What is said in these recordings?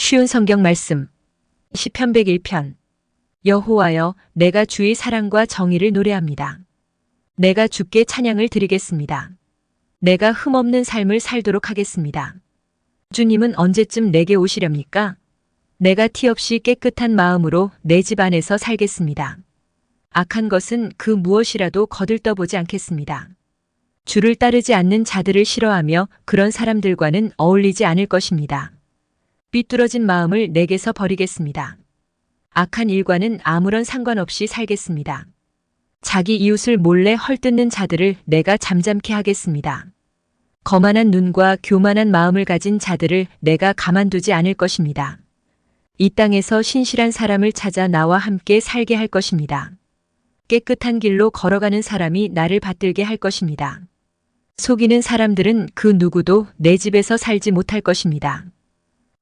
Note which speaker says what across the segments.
Speaker 1: 쉬운 성경 말씀. 시편 101편. 여호와여, 내가 주의 사랑과 정의를 노래합니다. 내가 주께 찬양을 드리겠습니다. 내가 흠없는 삶을 살도록 하겠습니다. 주님은 언제쯤 내게 오시렵니까? 내가 티 없이 깨끗한 마음으로 내 집 안에서 살겠습니다. 악한 것은 그 무엇이라도 거들떠보지 않겠습니다. 주를 따르지 않는 자들을 싫어하며 그런 사람들과는 어울리지 않을 것입니다. 삐뚤어진 마음을 내게서 버리겠습니다. 악한 일과는 아무런 상관없이 살겠습니다. 자기 이웃을 몰래 헐뜯는 자들을 내가 잠잠케 하겠습니다. 거만한 눈과 교만한 마음을 가진 자들을 내가 가만두지 않을 것입니다. 이 땅에서 신실한 사람을 찾아 나와 함께 살게 할 것입니다. 깨끗한 길로 걸어가는 사람이 나를 받들게 할 것입니다. 속이는 사람들은 그 누구도 내 집에서 살지 못할 것입니다.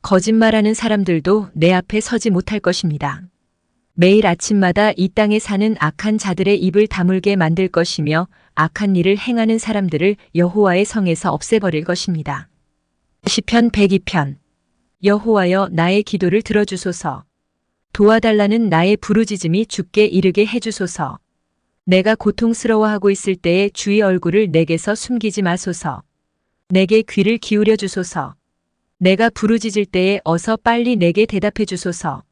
Speaker 1: 거짓말하는 사람들도 내 앞에 서지 못할 것입니다. 매일 아침마다 이 땅에 사는 악한 자들의 입을 다물게 만들 것이며 악한 일을 행하는 사람들을 여호와의 성에서 없애버릴 것입니다. 시편 102편. 여호와여, 나의 기도를 들어주소서. 도와달라는 나의 부르짖음이 주께 이르게 해주소서. 내가 고통스러워하고 있을 때에 주의 얼굴을 내게서 숨기지 마소서. 내게 귀를 기울여 주소서. 내가 부르짖을 때에 어서 빨리 내게 대답해 주소서.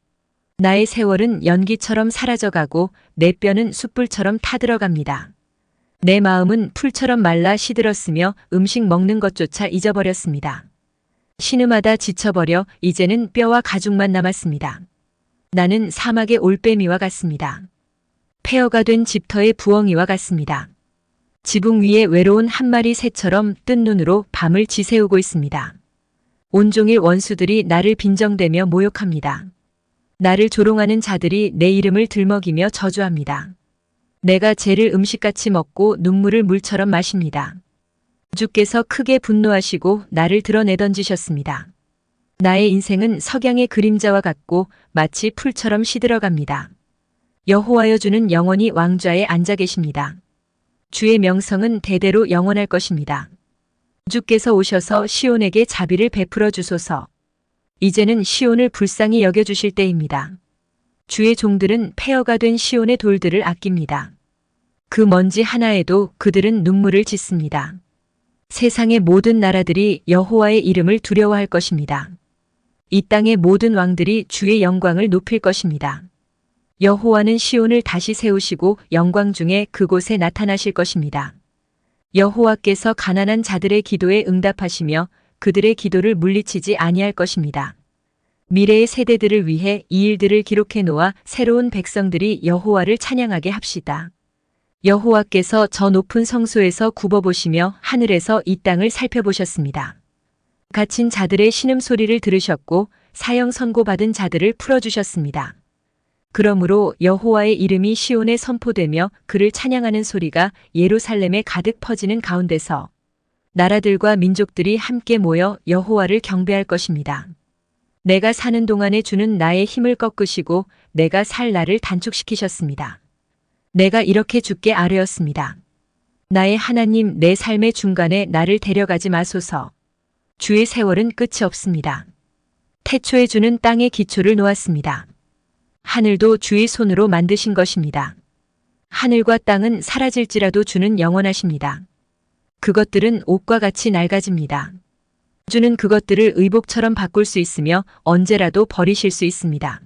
Speaker 1: 나의 세월은 연기처럼 사라져가고 내 뼈는 숯불처럼 타들어갑니다. 내 마음은 풀처럼 말라 시들었으며 음식 먹는 것조차 잊어버렸습니다. 신음하다 지쳐버려 이제는 뼈와 가죽만 남았습니다. 나는 사막의 올빼미와 같습니다. 폐허가 된 집터의 부엉이와 같습니다. 지붕 위에 외로운 한 마리 새처럼 뜬 눈으로 밤을 지새우고 있습니다. 온종일 원수들이 나를 빈정대며 모욕합니다. 나를 조롱하는 자들이 내 이름을 들먹이며 저주합니다. 내가 죄를 음식같이 먹고 눈물을 물처럼 마십니다. 주께서 크게 분노하시고 나를 드러내던지셨습니다. 나의 인생은 석양의 그림자와 같고 마치 풀처럼 시들어갑니다. 여호와여, 주는 영원히 왕좌에 앉아 계십니다. 주의 명성은 대대로 영원할 것입니다. 주께서 오셔서 시온에게 자비를 베풀어 주소서. 이제는 시온을 불쌍히 여겨주실 때입니다. 주의 종들은 폐허가 된 시온의 돌들을 아낍니다. 그 먼지 하나에도 그들은 눈물을 짓습니다. 세상의 모든 나라들이 여호와의 이름을 두려워할 것입니다. 이 땅의 모든 왕들이 주의 영광을 높일 것입니다. 여호와는 시온을 다시 세우시고 영광 중에 그곳에 나타나실 것입니다. 여호와께서 가난한 자들의 기도에 응답하시며 그들의 기도를 물리치지 아니할 것입니다. 미래의 세대들을 위해 이 일들을 기록해 놓아 새로운 백성들이 여호와를 찬양하게 합시다. 여호와께서 저 높은 성소에서 굽어보시며 하늘에서 이 땅을 살펴보셨습니다. 갇힌 자들의 신음소리를 들으셨고 사형 선고받은 자들을 풀어주셨습니다. 그러므로 여호와의 이름이 시온에 선포되며 그를 찬양하는 소리가 예루살렘에 가득 퍼지는 가운데서 나라들과 민족들이 함께 모여 여호와를 경배할 것입니다. 내가 사는 동안에 주는 나의 힘을 꺾으시고 내가 살 날을 단축시키셨습니다. 내가 이렇게 주께 아뢰었습니다. 나의 하나님, 내 삶의 중간에 나를 데려가지 마소서. 주의 세월은 끝이 없습니다. 태초에 주는 땅의 기초를 놓았습니다. 하늘도 주의 손으로 만드신 것입니다. 하늘과 땅은 사라질지라도 주는 영원하십니다. 그것들은 옷과 같이 낡아집니다. 주는 그것들을 의복처럼 바꿀 수 있으며 언제라도 버리실 수 있습니다.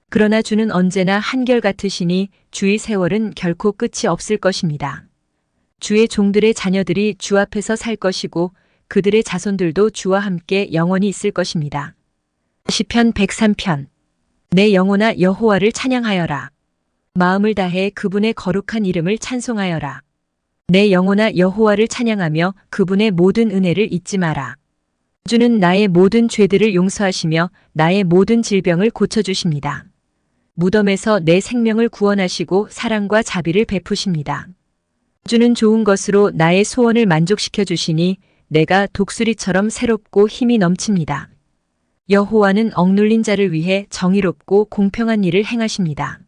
Speaker 1: 그러나 주는 언제나 한결같으시니 주의 세월은 결코 끝이 없을 것입니다. 주의 종들의 자녀들이 주 앞에서 살 것이고 그들의 자손들도 주와 함께 영원히 있을 것입니다. 시편 103편. 내 영혼아, 여호와를 찬양하여라. 마음을 다해 그분의 거룩한 이름을 찬송하여라. 내 영혼아, 여호와를 찬양하며 그분의 모든 은혜를 잊지 마라. 주는 나의 모든 죄들을 용서하시며 나의 모든 질병을 고쳐주십니다. 무덤에서 내 생명을 구원하시고 사랑과 자비를 베푸십니다. 주는 좋은 것으로 나의 소원을 만족시켜 주시니 내가 독수리처럼 새롭고 힘이 넘칩니다. 여호와는 억눌린 자를 위해 정의롭고 공평한 일을 행하십니다.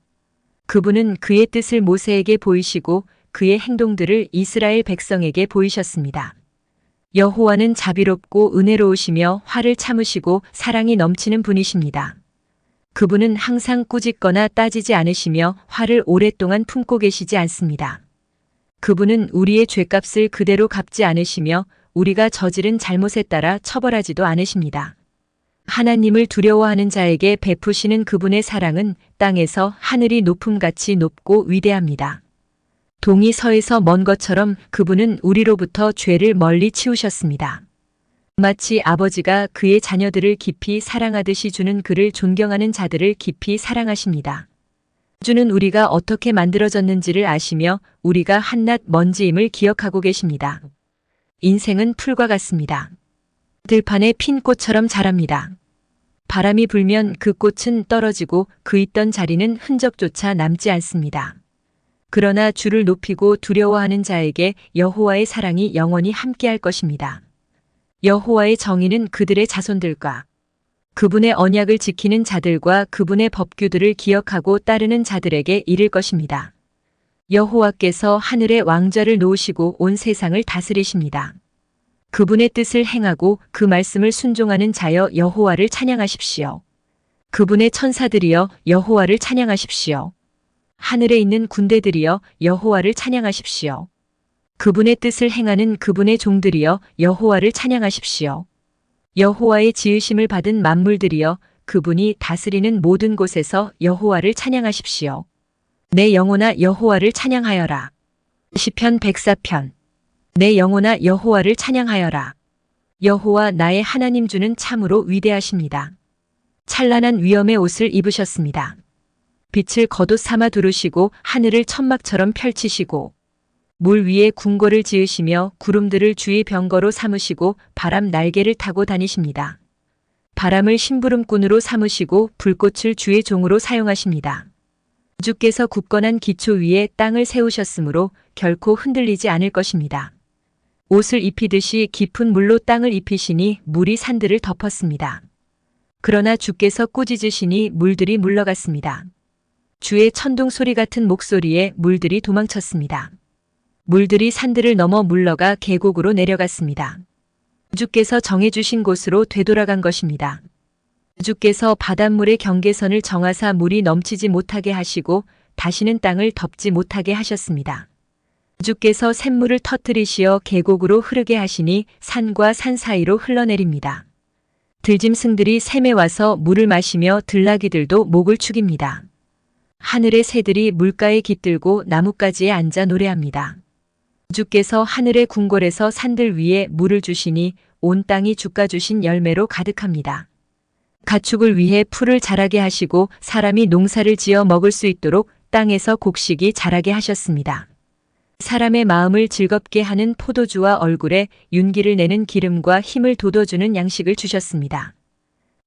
Speaker 1: 그분은 그의 뜻을 모세에게 보이시고 그의 행동들을 이스라엘 백성에게 보이셨습니다. 여호와는 자비롭고 은혜로우시며 화를 참으시고 사랑이 넘치는 분이십니다. 그분은 항상 꾸짖거나 따지지 않으시며 화를 오랫동안 품고 계시지 않습니다. 그분은 우리의 죄값을 그대로 갚지 않으시며 우리가 저지른 잘못에 따라 처벌하지도 않으십니다. 하나님을 두려워하는 자에게 베푸시는 그분의 사랑은 땅에서 하늘이 높음같이 높고 위대합니다. 동이 서에서 먼 것처럼 그분은 우리로부터 죄를 멀리 치우셨습니다. 마치 아버지가 그의 자녀들을 깊이 사랑하듯이 주는 그를 존경하는 자들을 깊이 사랑하십니다. 주는 우리가 어떻게 만들어졌는지를 아시며 우리가 한낱 먼지임을 기억하고 계십니다. 인생은 풀과 같습니다. 들판에 핀 꽃처럼 자랍니다. 바람이 불면 그 꽃은 떨어지고 그 있던 자리는 흔적조차 남지 않습니다. 그러나 주를 높이고 두려워하는 자에게 여호와의 사랑이 영원히 함께할 것입니다. 여호와의 정의는 그들의 자손들과 그분의 언약을 지키는 자들과 그분의 법규들을 기억하고 따르는 자들에게 이를 것입니다. 여호와께서 하늘의 왕좌를 놓으시고 온 세상을 다스리십니다. 그분의 뜻을 행하고 그 말씀을 순종하는 자여 여호와를 찬양하십시오. 그분의 천사들이여 여호와를 찬양하십시오. 하늘에 있는 군대들이여 여호와를 찬양하십시오. 그분의 뜻을 행하는 그분의 종들이여 여호와를 찬양하십시오. 여호와의 지으심을 받은 만물들이여 그분이 다스리는 모든 곳에서 여호와를 찬양하십시오. 내 영혼아 여호와를 찬양하여라. 시편 104편. 내 영혼아 여호와를 찬양하여라. 여호와 나의 하나님 주는 참으로 위대하십니다. 찬란한 위엄의 옷을 입으셨습니다. 빛을 겉옷 삼아 두르시고 하늘을 천막처럼 펼치시고 물 위에 궁궐을 지으시며 구름들을 주의 병거로 삼으시고 바람 날개를 타고 다니십니다. 바람을 심부름꾼으로 삼으시고 불꽃을 주의 종으로 사용하십니다. 주께서 굳건한 기초 위에 땅을 세우셨으므로 결코 흔들리지 않을 것입니다. 옷을 입히듯이 깊은 물로 땅을 입히시니 물이 산들을 덮었습니다. 그러나 주께서 꾸짖으시니 물들이 물러갔습니다. 주의 천둥 소리 같은 목소리에 물들이 도망쳤습니다. 물들이 산들을 넘어 물러가 계곡으로 내려갔습니다. 주께서 정해주신 곳으로 되돌아간 것입니다. 주께서 바닷물의 경계선을 정하사 물이 넘치지 못하게 하시고 다시는 땅을 덮지 못하게 하셨습니다. 주께서 샘물을 터뜨리시어 계곡으로 흐르게 하시니 산과 산 사이로 흘러내립니다. 들짐승들이 샘에 와서 물을 마시며 들나귀들도 목을 축입니다. 하늘의 새들이 물가에 깃들고 나뭇가지에 앉아 노래합니다. 주께서 하늘의 궁궐에서 산들 위에 물을 주시니 온 땅이 주가 주신 열매로 가득합니다. 가축을 위해 풀을 자라게 하시고 사람이 농사를 지어 먹을 수 있도록 땅에서 곡식이 자라게 하셨습니다. 사람의 마음을 즐겁게 하는 포도주와 얼굴에 윤기를 내는 기름과 힘을 돋워주는 양식을 주셨습니다.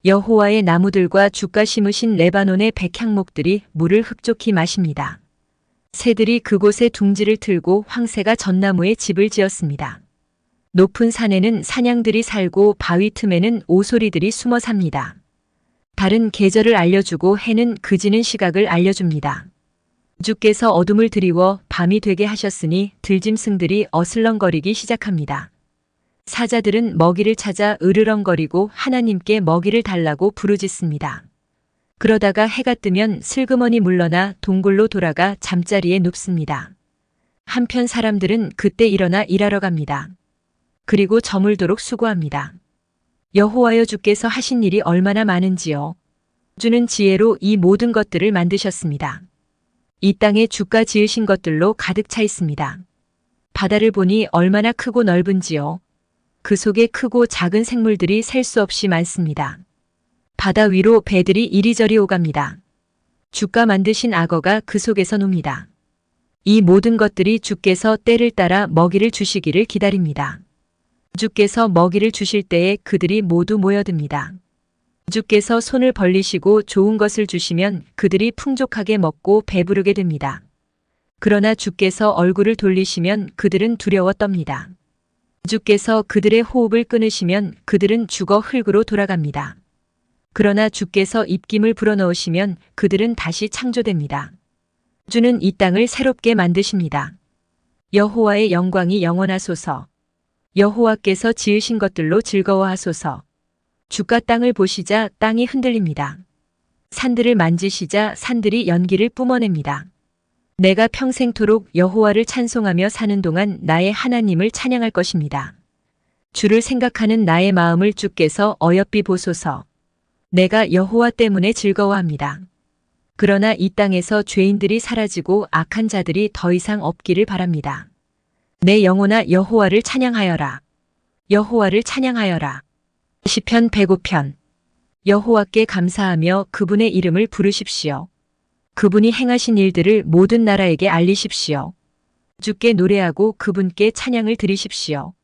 Speaker 1: 여호와의 나무들과 주가 심으신 레바논의 백향목들이 물을 흡족히 마십니다. 새들이 그곳에 둥지를 틀고 황새가 전나무에 집을 지었습니다. 높은 산에는 사냥들이 살고 바위 틈에는 오소리들이 숨어 삽니다. 달은 계절을 알려주고 해는 그지는 시각을 알려줍니다. 주께서 어둠을 드리워 밤이 되게 하셨으니 들짐승들이 어슬렁거리기 시작합니다. 사자들은 먹이를 찾아 으르렁거리고 하나님께 먹이를 달라고 부르짖습니다. 그러다가 해가 뜨면 슬그머니 물러나 동굴로 돌아가 잠자리에 눕습니다. 한편 사람들은 그때 일어나 일하러 갑니다. 그리고 저물도록 수고합니다. 여호와여 주께서 하신 일이 얼마나 많은지요. 주는 지혜로 이 모든 것들을 만드셨습니다. 이 땅에 주가 지으신 것들로 가득 차 있습니다. 바다를 보니 얼마나 크고 넓은지요. 그 속에 크고 작은 생물들이 셀 수 없이 많습니다. 바다 위로 배들이 이리저리 오갑니다. 주가 만드신 악어가 그 속에서 놉니다. 이 모든 것들이 주께서 때를 따라 먹이를 주시기를 기다립니다. 주께서 먹이를 주실 때에 그들이 모두 모여듭니다. 주께서 손을 벌리시고 좋은 것을 주시면 그들이 풍족하게 먹고 배부르게 됩니다. 그러나 주께서 얼굴을 돌리시면 그들은 두려워 떱니다. 주께서 그들의 호흡을 끊으시면 그들은 죽어 흙으로 돌아갑니다. 그러나 주께서 입김을 불어넣으시면 그들은 다시 창조됩니다. 주는 이 땅을 새롭게 만드십니다. 여호와의 영광이 영원하소서. 여호와께서 지으신 것들로 즐거워하소서. 주가 땅을 보시자 땅이 흔들립니다. 산들을 만지시자 산들이 연기를 뿜어냅니다. 내가 평생토록 여호와를 찬송하며 사는 동안 나의 하나님을 찬양할 것입니다. 주를 생각하는 나의 마음을 주께서 어여삐 보소서. 내가 여호와 때문에 즐거워합니다. 그러나 이 땅에서 죄인들이 사라지고 악한 자들이 더 이상 없기를 바랍니다. 내 영혼아 여호와를 찬양하여라. 여호와를 찬양하여라. 시편 105편. 여호와께 감사하며 그분의 이름을 부르십시오. 그분이 행하신 일들을 모든 나라에게 알리십시오. 주께 노래하고 그분께 찬양을 드리십시오.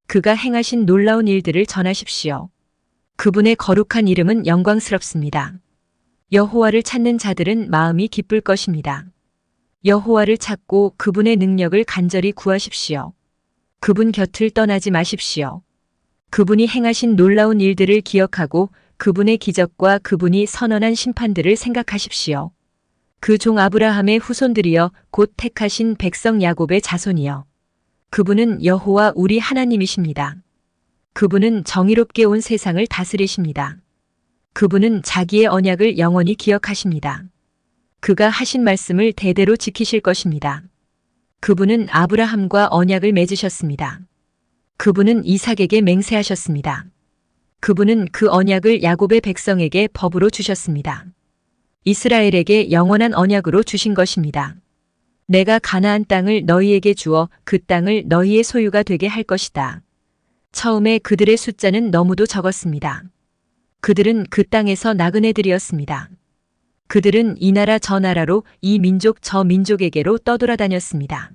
Speaker 1: 그가 행하신 놀라운 일들을 전하십시오. 그분의 거룩한 이름은 영광스럽습니다. 여호와를 찾는 자들은 마음이 기쁠 것입니다. 여호와를 찾고 그분의 능력을 간절히 구하십시오. 그분 곁을 떠나지 마십시오. 그분이 행하신 놀라운 일들을 기억하고 그분의 기적과 그분이 선언한 심판들을 생각하십시오. 그 종 아브라함의 후손들이여 곧 택하신 백성 야곱의 자손이여. 그분은 여호와 우리 하나님이십니다. 그분은 정의롭게 온 세상을 다스리십니다. 그분은 자기의 언약을 영원히 기억하십니다. 그가 하신 말씀을 대대로 지키실 것입니다. 그분은 아브라함과 언약을 맺으셨습니다. 그분은 이삭에게 맹세하셨습니다. 그분은 그 언약을 야곱의 백성에게 법으로 주셨습니다. 이스라엘에게 영원한 언약으로 주신 것입니다. 내가 가나안 땅을 너희에게 주어 그 땅을 너희의 소유가 되게 할 것이다. 처음에 그들의 숫자는 너무도 적었습니다. 그들은 그 땅에서 나그네들이었습니다. 그들은 이 나라 저 나라로 이 민족 저 민족에게로 떠돌아다녔습니다.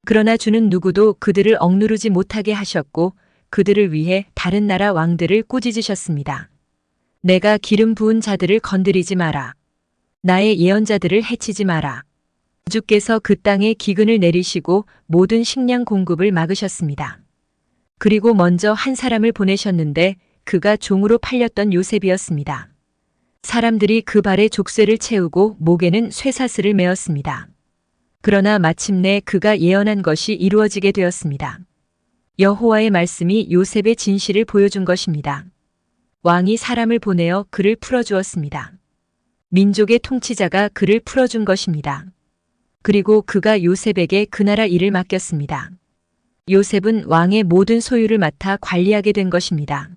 Speaker 1: 그러나 주는 누구도 그들을 억누르지 못하게 하셨고 그들을 위해 다른 나라 왕들을 꾸짖으셨습니다. 내가 기름 부은 자들을 건드리지 마라. 나의 예언자들을 해치지 마라. 주께서 그 땅에 기근을 내리시고 모든 식량 공급을 막으셨습니다. 그리고 먼저 한 사람을 보내셨는데 그가 종으로 팔렸던 요셉이었습니다. 사람들이 그 발에 족쇄를 채우고 목에는 쇠사슬을 메었습니다. 그러나 마침내 그가 예언한 것이 이루어지게 되었습니다. 여호와의 말씀이 요셉의 진실을 보여준 것입니다. 왕이 사람을 보내어 그를 풀어주었습니다. 민족의 통치자가 그를 풀어준 것입니다. 그리고 그가 요셉에게 그 나라 일을 맡겼습니다. 요셉은 왕의 모든 소유를 맡아 관리하게 된 것입니다.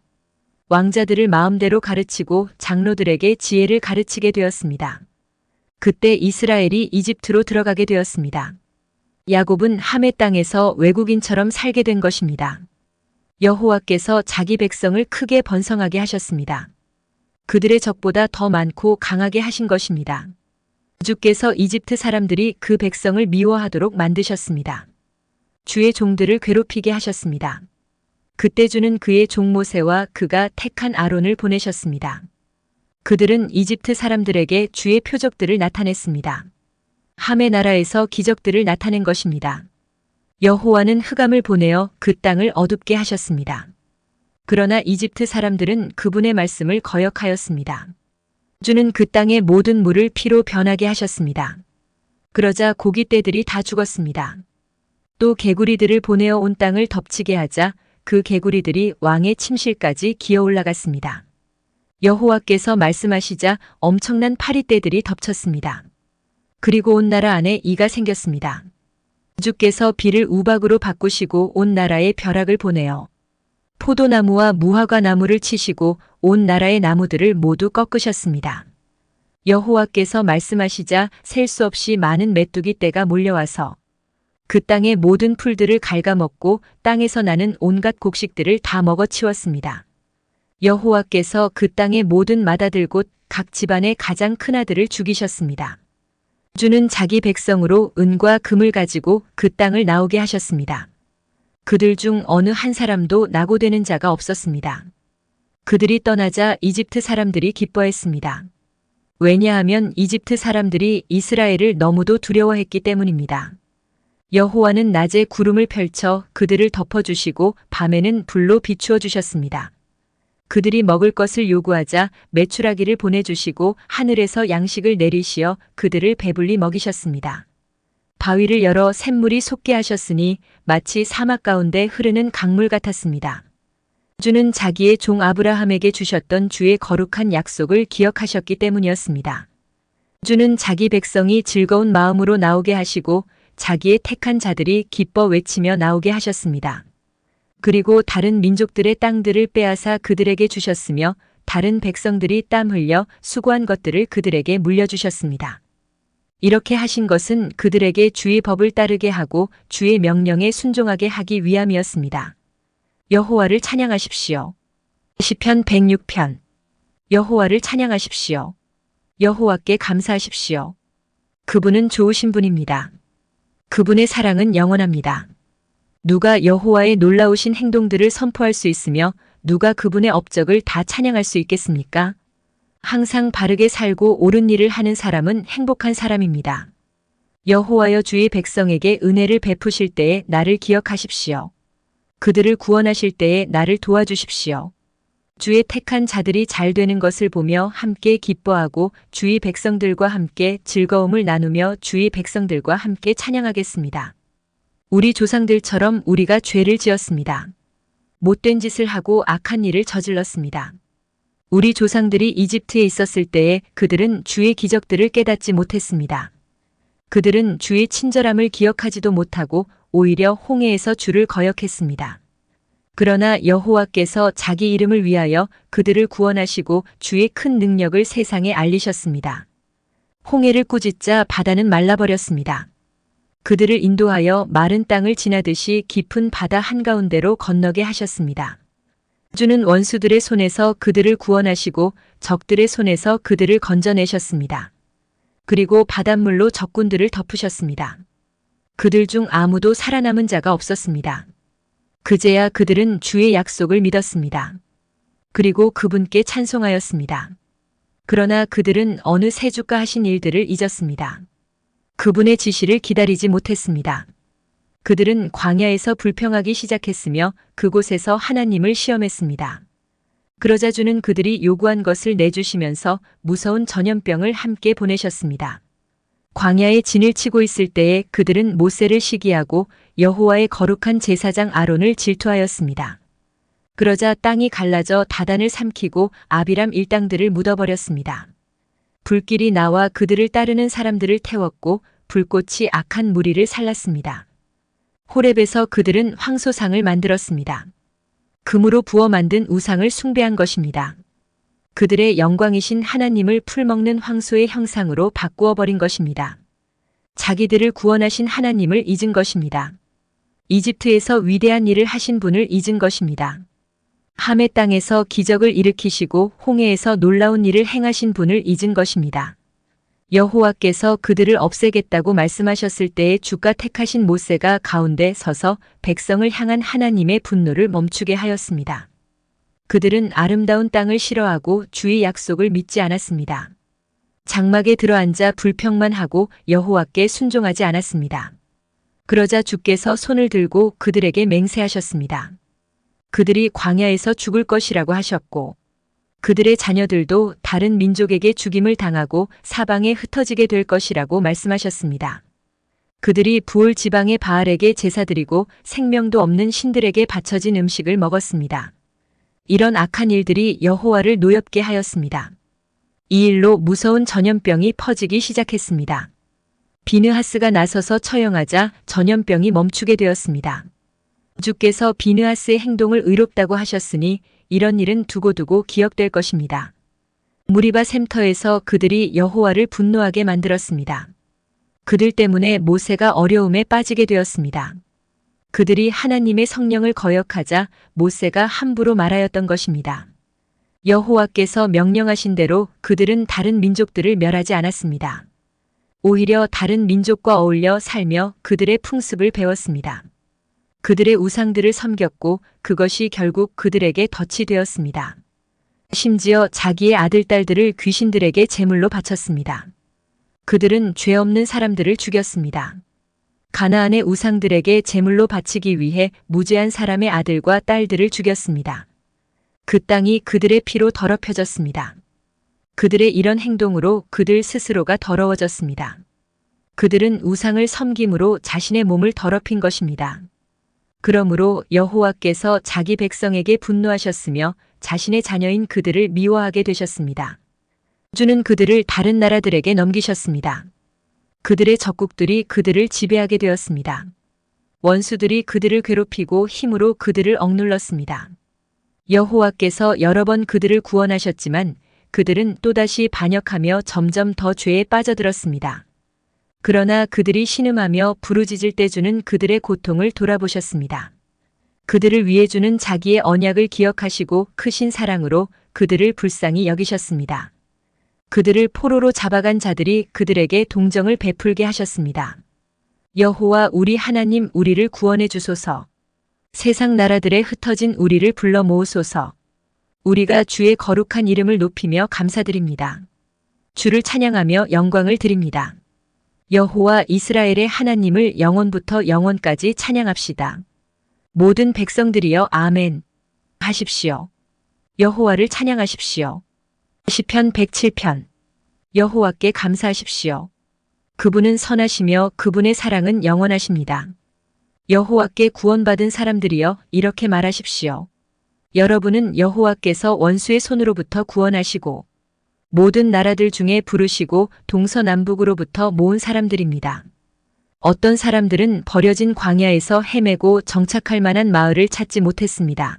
Speaker 1: 왕자들을 마음대로 가르치고 장로들에게 지혜를 가르치게 되었습니다. 그때 이스라엘이 이집트로 들어가게 되었습니다. 야곱은 함의 땅에서 외국인처럼 살게 된 것입니다. 여호와께서 자기 백성을 크게 번성하게 하셨습니다. 그들의 적보다 더 많고 강하게 하신 것입니다. 주께서 이집트 사람들이 그 백성을 미워하도록 만드셨습니다. 주의 종들을 괴롭히게 하셨습니다. 그때 주는 그의 종 모세와 그가 택한 아론을 보내셨습니다. 그들은 이집트 사람들에게 주의 표적들을 나타냈습니다. 함의 나라에서 기적들을 나타낸 것입니다. 여호와는 흑암을 보내어 그 땅을 어둡게 하셨습니다. 그러나 이집트 사람들은 그분의 말씀을 거역하였습니다. 주는 그 땅의 모든 물을 피로 변하게 하셨습니다. 그러자 고깃떼들이 다 죽었습니다. 또 개구리들을 보내어 온 땅을 덮치게 하자 그 개구리들이 왕의 침실까지 기어 올라갔습니다. 여호와께서 말씀하시자 엄청난 파리떼들이 덮쳤습니다. 그리고 온 나라 안에 이가 생겼습니다. 주께서 비를 우박으로 바꾸시고 온 나라에 벼락을 보내어 포도나무와 무화과 나무를 치시고 온 나라의 나무들을 모두 꺾으셨습니다. 여호와께서 말씀하시자 셀 수 없이 많은 메뚜기 떼가 몰려와서 그 땅의 모든 풀들을 갉아먹고 땅에서 나는 온갖 곡식들을 다 먹어치웠습니다. 여호와께서 그 땅의 모든 맏아들 곧 각 집안의 가장 큰 아들을 죽이셨습니다. 주는 자기 백성으로 은과 금을 가지고 그 땅을 나오게 하셨습니다. 그들 중 어느 한 사람도 낙오되는 자가 없었습니다. 그들이 떠나자 이집트 사람들이 기뻐했습니다. 왜냐하면 이집트 사람들이 이스라엘을 너무도 두려워했기 때문입니다. 여호와는 낮에 구름을 펼쳐 그들을 덮어주시고 밤에는 불로 비추어 주셨습니다. 그들이 먹을 것을 요구하자 메추라기를 보내주시고 하늘에서 양식을 내리시어 그들을 배불리 먹이셨습니다. 바위를 열어 샘물이 솟게 하셨으니 마치 사막 가운데 흐르는 강물 같았습니다. 주는 자기의 종 아브라함에게 주셨던 주의 거룩한 약속을 기억하셨기 때문이었습니다. 주는 자기 백성이 즐거운 마음으로 나오게 하시고 자기의 택한 자들이 기뻐 외치며 나오게 하셨습니다. 그리고 다른 민족들의 땅들을 빼앗아 그들에게 주셨으며 다른 백성들이 땀 흘려 수고한 것들을 그들에게 물려주셨습니다. 이렇게 하신 것은 그들에게 주의 법을 따르게 하고 주의 명령에 순종하게 하기 위함이었습니다. 여호와를 찬양하십시오. 시편 106편. 여호와를 찬양하십시오. 여호와께 감사하십시오. 그분은 좋으신 분입니다. 그분의 사랑은 영원합니다. 누가 여호와의 놀라우신 행동들을 선포할 수 있으며 누가 그분의 업적을 다 찬양할 수 있겠습니까? 항상 바르게 살고 옳은 일을 하는 사람은 행복한 사람입니다. 여호와여, 주의 백성에게 은혜를 베푸실 때에 나를 기억하십시오. 그들을 구원하실 때에 나를 도와주십시오. 주의 택한 자들이 잘 되는 것을 보며 함께 기뻐하고 주의 백성들과 함께 즐거움을 나누며 주의 백성들과 함께 찬양하겠습니다. 우리 조상들처럼 우리가 죄를 지었습니다. 못된 짓을 하고 악한 일을 저질렀습니다. 우리 조상들이 이집트에 있었을 때에 그들은 주의 기적들을 깨닫지 못했습니다. 그들은 주의 친절함을 기억하지도 못하고 오히려 홍해에서 주를 거역했습니다. 그러나 여호와께서 자기 이름을 위하여 그들을 구원하시고 주의 큰 능력을 세상에 알리셨습니다. 홍해를 꾸짖자 바다는 말라버렸습니다. 그들을 인도하여 마른 땅을 지나듯이 깊은 바다 한가운데로 건너게 하셨습니다. 주는 원수들의 손에서 그들을 구원하시고 적들의 손에서 그들을 건져내셨습니다. 그리고 바닷물로 적군들을 덮으셨습니다. 그들 중 아무도 살아남은 자가 없었습니다. 그제야 그들은 주의 약속을 믿었습니다. 그리고 그분께 찬송하였습니다. 그러나 그들은 어느 세주가 하신 일들을 잊었습니다. 그분의 지시를 기다리지 못했습니다. 그들은 광야에서 불평하기 시작했으며 그곳에서 하나님을 시험했습니다. 그러자 주는 그들이 요구한 것을 내주시면서 무서운 전염병을 함께 보내셨습니다. 광야에 진을 치고 있을 때에 그들은 모세를 시기하고 여호와의 거룩한 제사장 아론을 질투하였습니다. 그러자 땅이 갈라져 다단을 삼키고 아비람 일당들을 묻어버렸습니다. 불길이 나와 그들을 따르는 사람들을 태웠고 불꽃이 악한 무리를 살랐습니다. 호렙에서 그들은 황소상을 만들었습니다. 금으로 부어 만든 우상을 숭배한 것입니다. 그들의 영광이신 하나님을 풀먹는 황소의 형상으로 바꾸어 버린 것입니다. 자기들을 구원하신 하나님을 잊은 것입니다. 이집트에서 위대한 일을 하신 분을 잊은 것입니다. 함의 땅에서 기적을 일으키시고 홍해에서 놀라운 일을 행하신 분을 잊은 것입니다. 여호와께서 그들을 없애겠다고 말씀하셨을 때에 주가 택하신 모세가 가운데 서서 백성을 향한 하나님의 분노를 멈추게 하였습니다. 그들은 아름다운 땅을 싫어하고 주의 약속을 믿지 않았습니다. 장막에 들어앉아 불평만 하고 여호와께 순종하지 않았습니다. 그러자 주께서 손을 들고 그들에게 맹세하셨습니다. 그들이 광야에서 죽을 것이라고 하셨고 그들의 자녀들도 다른 민족에게 죽임을 당하고 사방에 흩어지게 될 것이라고 말씀하셨습니다. 그들이 부올 지방의 바알에게 제사드리고 생명도 없는 신들에게 바쳐진 음식을 먹었습니다. 이런 악한 일들이 여호와를 노엽게 하였습니다. 이 일로 무서운 전염병이 퍼지기 시작했습니다. 비느하스가 나서서 처형하자 전염병이 멈추게 되었습니다. 주께서 비느하스의 행동을 의롭다고 하셨으니 이런 일은 두고두고 기억될 것입니다. 무리바 샘터에서 그들이 여호와를 분노하게 만들었습니다. 그들 때문에 모세가 어려움에 빠지게 되었습니다. 그들이 하나님의 성령을 거역하자 모세가 함부로 말하였던 것입니다. 여호와께서 명령하신 대로 그들은 다른 민족들을 멸하지 않았습니다. 오히려 다른 민족과 어울려 살며 그들의 풍습을 배웠습니다. 그들의 우상들을 섬겼고 그것이 결국 그들에게 덫이 되었습니다. 심지어 자기의 아들, 딸들을 귀신들에게 제물로 바쳤습니다. 그들은 죄 없는 사람들을 죽였습니다. 가나안의 우상들에게 제물로 바치기 위해 무죄한 사람의 아들과 딸들을 죽였습니다. 그 땅이 그들의 피로 더럽혀졌습니다. 그들의 이런 행동으로 그들 스스로가 더러워졌습니다. 그들은 우상을 섬김으로 자신의 몸을 더럽힌 것입니다. 그러므로 여호와께서 자기 백성에게 분노하셨으며 자신의 자녀인 그들을 미워하게 되셨습니다. 주는 그들을 다른 나라들에게 넘기셨습니다. 그들의 적국들이 그들을 지배하게 되었습니다. 원수들이 그들을 괴롭히고 힘으로 그들을 억눌렀습니다. 여호와께서 여러 번 그들을 구원하셨지만 그들은 또다시 반역하며 점점 더 죄에 빠져들었습니다. 그러나 그들이 신음하며 부르짖을 때 주는 그들의 고통을 돌아보셨습니다. 그들을 위해 주는 자기의 언약을 기억하시고 크신 사랑으로 그들을 불쌍히 여기셨습니다. 그들을 포로로 잡아간 자들이 그들에게 동정을 베풀게 하셨습니다. 여호와 우리 하나님, 우리를 구원해 주소서. 세상 나라들에 흩어진 우리를 불러 모으소서. 우리가 주의 거룩한 이름을 높이며 감사드립니다. 주를 찬양하며 영광을 드립니다. 여호와 이스라엘의 하나님을 영원부터 영원까지 찬양합시다. 모든 백성들이여 아멘 하십시오. 여호와를 찬양하십시오. 시편 107편. 여호와께 감사하십시오. 그분은 선하시며 그분의 사랑은 영원하십니다. 여호와께 구원받은 사람들이여 이렇게 말하십시오. 여러분은 여호와께서 원수의 손으로부터 구원하시고 모든 나라들 중에 부르시고 동서남북으로부터 모은 사람들입니다. 어떤 사람들은 버려진 광야에서 헤매고 정착할 만한 마을을 찾지 못했습니다.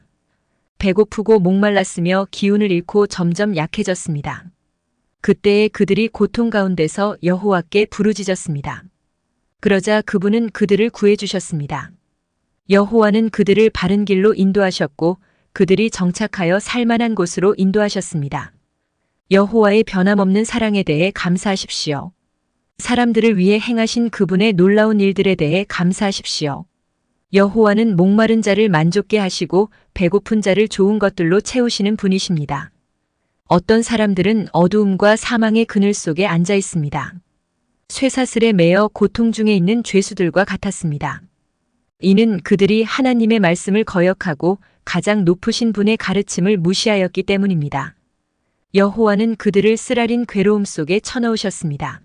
Speaker 1: 배고프고 목말랐으며 기운을 잃고 점점 약해졌습니다. 그때에 그들이 고통 가운데서 여호와께 부르짖었습니다. 그러자 그분은 그들을 구해주셨습니다. 여호와는 그들을 바른 길로 인도하셨고 그들이 정착하여 살만한 곳으로 인도하셨습니다. 여호와의 변함없는 사랑에 대해 감사하십시오. 사람들을 위해 행하신 그분의 놀라운 일들에 대해 감사하십시오. 여호와는 목마른 자를 만족게 하시고 배고픈 자를 좋은 것들로 채우시는 분이십니다. 어떤 사람들은 어두움과 사망의 그늘 속에 앉아 있습니다. 쇠사슬에 매여 고통 중에 있는 죄수들과 같았습니다. 이는 그들이 하나님의 말씀을 거역하고 가장 높으신 분의 가르침을 무시하였기 때문입니다. 여호와는 그들을 쓰라린 괴로움 속에 쳐넣으셨습니다.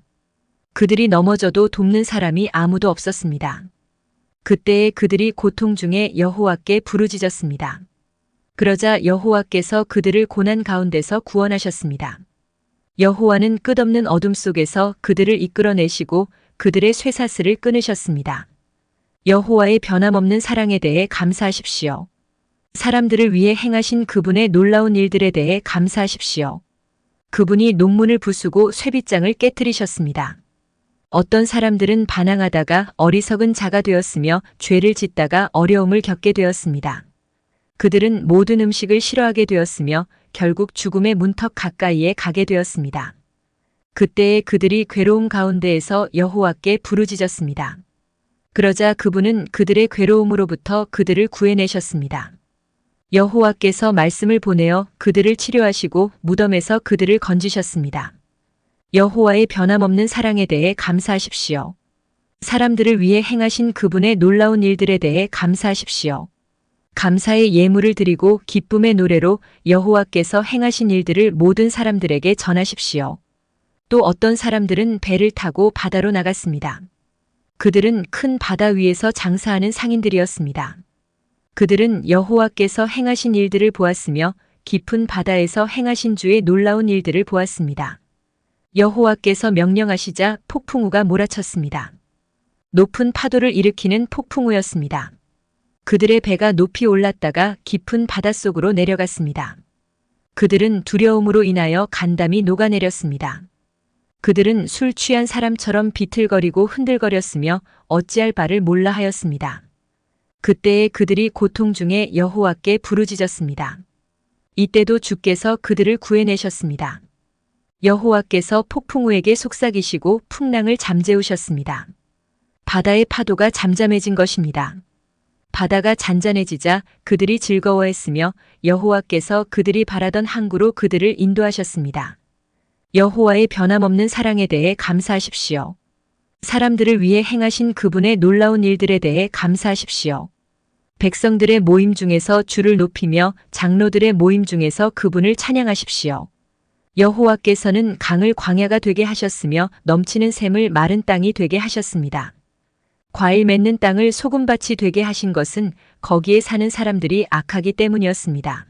Speaker 1: 그들이 넘어져도 돕는 사람이 아무도 없었습니다. 그때에 그들이 고통 중에 여호와께 부르짖었습니다. 그러자 여호와께서 그들을 고난 가운데서 구원하셨습니다. 여호와는 끝없는 어둠 속에서 그들을 이끌어내시고 그들의 쇠사슬을 끊으셨습니다. 여호와의 변함없는 사랑에 대해 감사하십시오. 사람들을 위해 행하신 그분의 놀라운 일들에 대해 감사하십시오. 그분이 논문을 부수고 쇠빗장을 깨뜨리셨습니다. 어떤 사람들은 반항하다가 어리석은 자가 되었으며 죄를 짓다가 어려움을 겪게 되었습니다. 그들은 모든 음식을 싫어하게 되었으며 결국 죽음의 문턱 가까이에 가게 되었습니다. 그때에 그들이 괴로움 가운데에서 여호와께 부르짖었습니다. 그러자 그분은 그들의 괴로움으로부터 그들을 구해내셨습니다. 여호와께서 말씀을 보내어 그들을 치료하시고 무덤에서 그들을 건지셨습니다. 여호와의 변함없는 사랑에 대해 감사하십시오. 사람들을 위해 행하신 그분의 놀라운 일들에 대해 감사하십시오. 감사의 예물을 드리고 기쁨의 노래로 여호와께서 행하신 일들을 모든 사람들에게 전하십시오. 또 어떤 사람들은 배를 타고 바다로 나갔습니다. 그들은 큰 바다 위에서 장사하는 상인들이었습니다. 그들은 여호와께서 행하신 일들을 보았으며 깊은 바다에서 행하신 주의 놀라운 일들을 보았습니다. 여호와께서 명령하시자 폭풍우가 몰아쳤습니다. 높은 파도를 일으키는 폭풍우였습니다. 그들의 배가 높이 올랐다가 깊은 바닷속으로 내려갔습니다. 그들은 두려움으로 인하여 간담이 녹아내렸습니다. 그들은 술 취한 사람처럼 비틀거리고 흔들거렸으며 어찌할 바를 몰라 하였습니다. 그때에 그들이 고통 중에 여호와께 부르짖었습니다. 이때도 주께서 그들을 구해내셨습니다. 여호와께서 폭풍우에게 속삭이시고 풍랑을 잠재우셨습니다. 바다의 파도가 잠잠해진 것입니다. 바다가 잔잔해지자 그들이 즐거워했으며 여호와께서 그들이 바라던 항구로 그들을 인도하셨습니다. 여호와의 변함없는 사랑에 대해 감사하십시오. 사람들을 위해 행하신 그분의 놀라운 일들에 대해 감사하십시오. 백성들의 모임 중에서 주를 높이며 장로들의 모임 중에서 그분을 찬양하십시오. 여호와께서는 강을 광야가 되게 하셨으며 넘치는 샘을 마른 땅이 되게 하셨습니다. 과일 맺는 땅을 소금밭이 되게 하신 것은 거기에 사는 사람들이 악하기 때문이었습니다.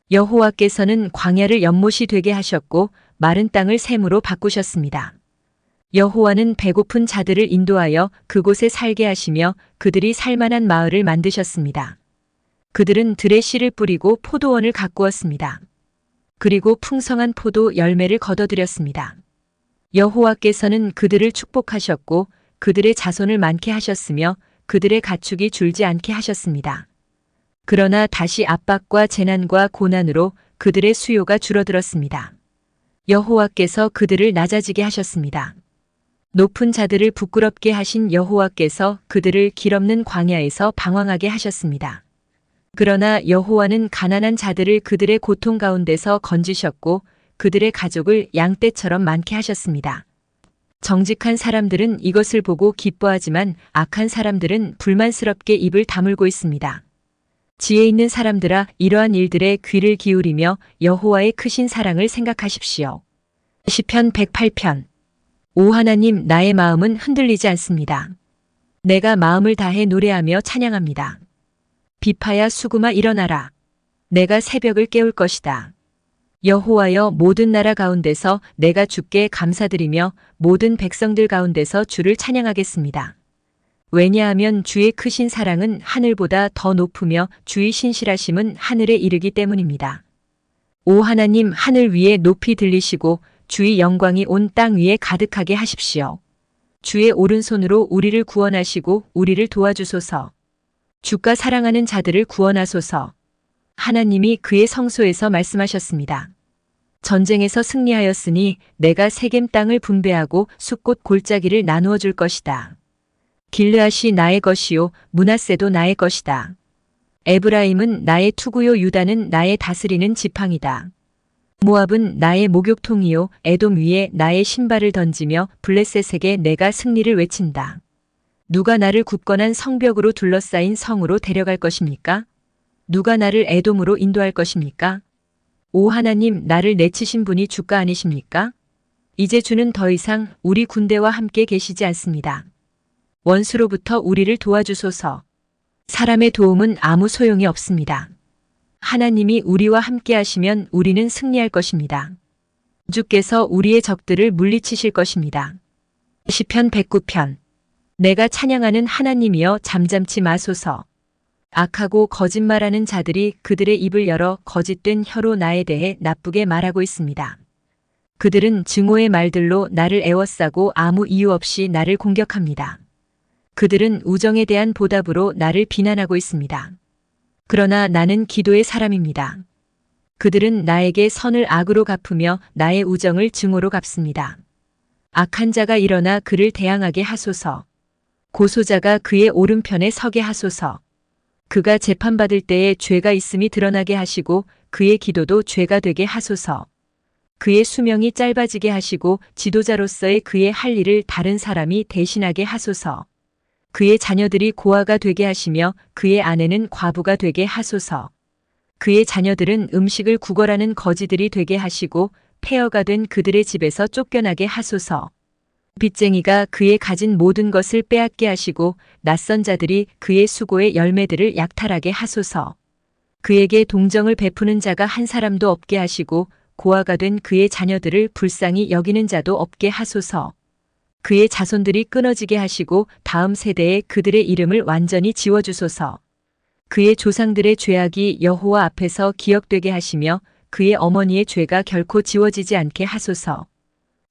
Speaker 1: 여호와께서는 광야를 연못이 되게 하셨고 마른 땅을 샘으로 바꾸셨습니다. 여호와는 배고픈 자들을 인도하여 그곳에 살게 하시며 그들이 살만한 마을을 만드셨습니다. 그들은 들에 씨를 뿌리고 포도원을 가꾸었습니다. 그리고 풍성한 포도 열매를 거둬들였습니다. 여호와께서는 그들을 축복하셨고 그들의 자손을 많게 하셨으며 그들의 가축이 줄지 않게 하셨습니다. 그러나 다시 압박과 재난과 고난으로 그들의 수요가 줄어들었습니다. 여호와께서 그들을 낮아지게 하셨습니다. 높은 자들을 부끄럽게 하신 여호와께서 그들을 길 없는 광야에서 방황하게 하셨습니다. 그러나 여호와는 가난한 자들을 그들의 고통 가운데서 건지셨고 그들의 가족을 양떼처럼 많게 하셨습니다. 정직한 사람들은 이것을 보고 기뻐하지만 악한 사람들은 불만스럽게 입을 다물고 있습니다. 지혜 있는 사람들아 이러한 일들에 귀를 기울이며 여호와의 크신 사랑을 생각하십시오. 시편 108편. 오 하나님, 나의 마음은 흔들리지 않습니다. 내가 마음을 다해 노래하며 찬양합니다. 비파야 수금아 일어나라. 내가 새벽을 깨울 것이다. 여호와여, 모든 나라 가운데서 내가 주께 감사드리며 모든 백성들 가운데서 주를 찬양하겠습니다. 왜냐하면 주의 크신 사랑은 하늘보다 더 높으며 주의 신실하심은 하늘에 이르기 때문입니다. 오 하나님, 하늘 위에 높이 들리시고 주의 영광이 온 땅 위에 가득하게 하십시오. 주의 오른손으로 우리를 구원하시고 우리를 도와주소서. 주가 사랑하는 자들을 구원하소서. 하나님이 그의 성소에서 말씀하셨습니다. 전쟁에서 승리하였으니 내가 세겜 땅을 분배하고 숫곳 골짜기를 나누어 줄 것이다. 길르앗이 나의 것이요 므낫세도 나의 것이다. 에브라임은 나의 투구요 유다는 나의 다스리는 지팡이다. 모압은 나의 목욕통이요 에돔 위에 나의 신발을 던지며 블레셋에게 내가 승리를 외친다. 누가 나를 굳건한 성벽으로 둘러싸인 성으로 데려갈 것입니까? 누가 나를 에돔으로 인도할 것입니까? 오 하나님, 나를 내치신 분이 주가 아니십니까? 이제 주는 더 이상 우리 군대와 함께 계시지 않습니다. 원수로부터 우리를 도와주소서. 사람의 도움은 아무 소용이 없습니다. 하나님이 우리와 함께 하시면 우리는 승리할 것입니다. 주께서 우리의 적들을 물리치실 것입니다. 시편 109편. 내가 찬양하는 하나님이여 잠잠치 마소서. 악하고 거짓말하는 자들이 그들의 입을 열어 거짓된 혀로 나에 대해 나쁘게 말하고 있습니다. 그들은 증오의 말들로 나를 애워싸고 아무 이유 없이 나를 공격합니다. 그들은 우정에 대한 보답으로 나를 비난하고 있습니다. 그러나 나는 기도의 사람입니다. 그들은 나에게 선을 악으로 갚으며 나의 우정을 증오로 갚습니다. 악한 자가 일어나 그를 대항하게 하소서. 고소자가 그의 오른편에 서게 하소서. 그가 재판받을 때에 죄가 있음이 드러나게 하시고 그의 기도도 죄가 되게 하소서. 그의 수명이 짧아지게 하시고 지도자로서의 그의 할 일을 다른 사람이 대신하게 하소서. 그의 자녀들이 고아가 되게 하시며 그의 아내는 과부가 되게 하소서. 그의 자녀들은 음식을 구걸하는 거지들이 되게 하시고 폐허가 된 그들의 집에서 쫓겨나게 하소서. 빚쟁이가 그의 가진 모든 것을 빼앗게 하시고 낯선 자들이 그의 수고의 열매들을 약탈하게 하소서. 그에게 동정을 베푸는 자가 한 사람도 없게 하시고 고아가 된 그의 자녀들을 불쌍히 여기는 자도 없게 하소서. 그의 자손들이 끊어지게 하시고 다음 세대에 그들의 이름을 완전히 지워주소서. 그의 조상들의 죄악이 여호와 앞에서 기억되게 하시며 그의 어머니의 죄가 결코 지워지지 않게 하소서.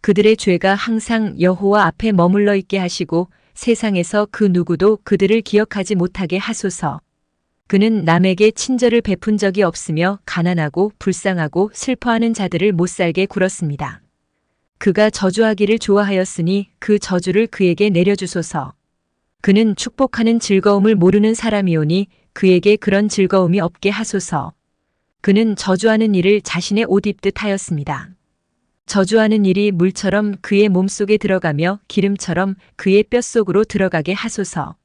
Speaker 1: 그들의 죄가 항상 여호와 앞에 머물러 있게 하시고 세상에서 그 누구도 그들을 기억하지 못하게 하소서. 그는 남에게 친절을 베푼 적이 없으며 가난하고 불쌍하고 슬퍼하는 자들을 못살게 굴었습니다. 그가 저주하기를 좋아하였으니 그 저주를 그에게 내려주소서. 그는 축복하는 즐거움을 모르는 사람이오니 그에게 그런 즐거움이 없게 하소서. 그는 저주하는 일을 자신의 옷 입듯 하였습니다. 저주하는 일이 물처럼 그의 몸속에 들어가며 기름처럼 그의 뼛속으로 들어가게 하소서.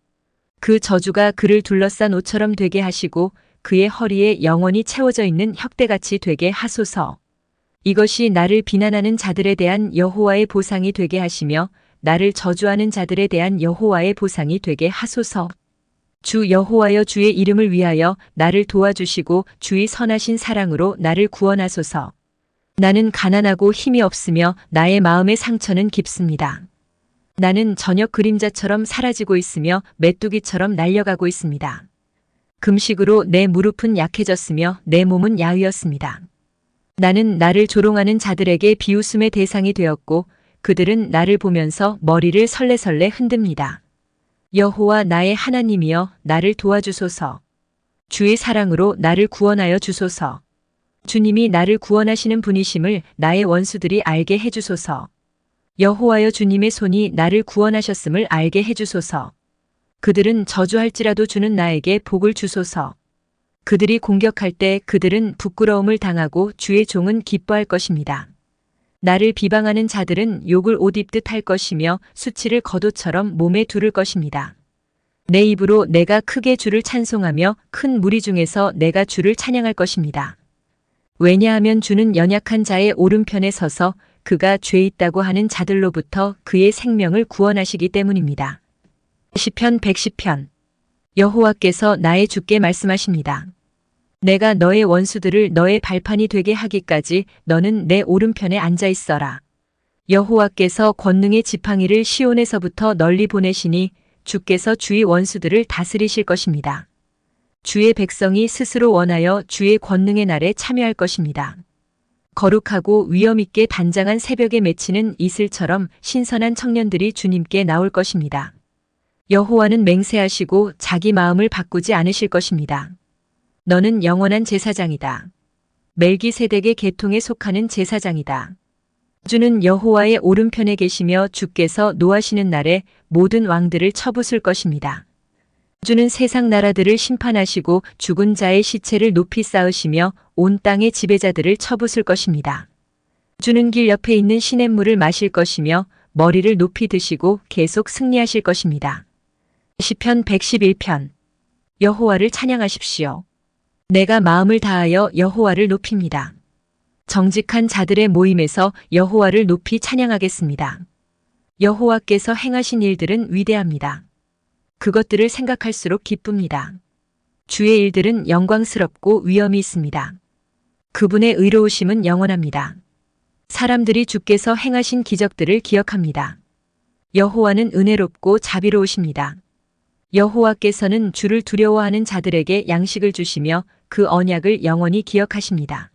Speaker 1: 그 저주가 그를 둘러싼 옷처럼 되게 하시고 그의 허리에 영원히 채워져 있는 혁대같이 되게 하소서. 이것이 나를 비난하는 자들에 대한 여호와의 보상이 되게 하시며 나를 저주하는 자들에 대한 여호와의 보상이 되게 하소서. 주 여호와여, 주의 이름을 위하여 나를 도와주시고 주의 선하신 사랑으로 나를 구원하소서. 나는 가난하고 힘이 없으며 나의 마음의 상처는 깊습니다. 나는 저녁 그림자처럼 사라지고 있으며 메뚜기처럼 날려가고 있습니다. 금식으로 내 무릎은 약해졌으며 내 몸은 야위었습니다. 나는 나를 조롱하는 자들에게 비웃음의 대상이 되었고 그들은 나를 보면서 머리를 설레설레 흔듭니다. 여호와 나의 하나님이여, 나를 도와주소서. 주의 사랑으로 나를 구원하여 주소서. 주님이 나를 구원하시는 분이심을 나의 원수들이 알게 해주소서. 여호와여, 주님의 손이 나를 구원하셨음을 알게 해주소서. 그들은 저주할지라도 주는 나에게 복을 주소서. 그들이 공격할 때 그들은 부끄러움을 당하고 주의 종은 기뻐할 것입니다. 나를 비방하는 자들은 욕을 옷 입듯 할 것이며 수치를 겉옷처럼 몸에 두를 것입니다. 내 입으로 내가 크게 주를 찬송하며 큰 무리 중에서 내가 주를 찬양할 것입니다. 왜냐하면 주는 연약한 자의 오른편에 서서 그가 죄 있다고 하는 자들로부터 그의 생명을 구원하시기 때문입니다. 시편 110편. 여호와께서 나의 주께 말씀하십니다. 내가 너의 원수들을 너의 발판이 되게 하기까지 너는 내 오른편에 앉아 있어라. 여호와께서 권능의 지팡이를 시온에서부터 널리 보내시니 주께서 주의 원수들을 다스리실 것입니다. 주의 백성이 스스로 원하여 주의 권능의 날에 참여할 것입니다. 거룩하고 위엄 있게 단장한 새벽에 맺히는 이슬처럼 신선한 청년들이 주님께 나올 것입니다. 여호와는 맹세하시고 자기 마음을 바꾸지 않으실 것입니다. 너는 영원한 제사장이다. 멜기세덱의 계통에 속하는 제사장이다. 주는 여호와의 오른편에 계시며 주께서 노하시는 날에 모든 왕들을 쳐부술 것입니다. 주는 세상 나라들을 심판하시고 죽은 자의 시체를 높이 쌓으시며 온 땅의 지배자들을 쳐부술 것입니다. 주는 길 옆에 있는 시냇물을 마실 것이며 머리를 높이 드시고 계속 승리하실 것입니다. 시편 111편. 여호와를 찬양하십시오. 내가 마음을 다하여 여호와를 높입니다. 정직한 자들의 모임에서 여호와를 높이 찬양하겠습니다. 여호와께서 행하신 일들은 위대합니다. 그것들을 생각할수록 기쁩니다. 주의 일들은 영광스럽고 위엄이 있습니다. 그분의 의로우심은 영원합니다. 사람들이 주께서 행하신 기적들을 기억합니다. 여호와는 은혜롭고 자비로우십니다. 여호와께서는 주를 두려워하는 자들에게 양식을 주시며 그 언약을 영원히 기억하십니다.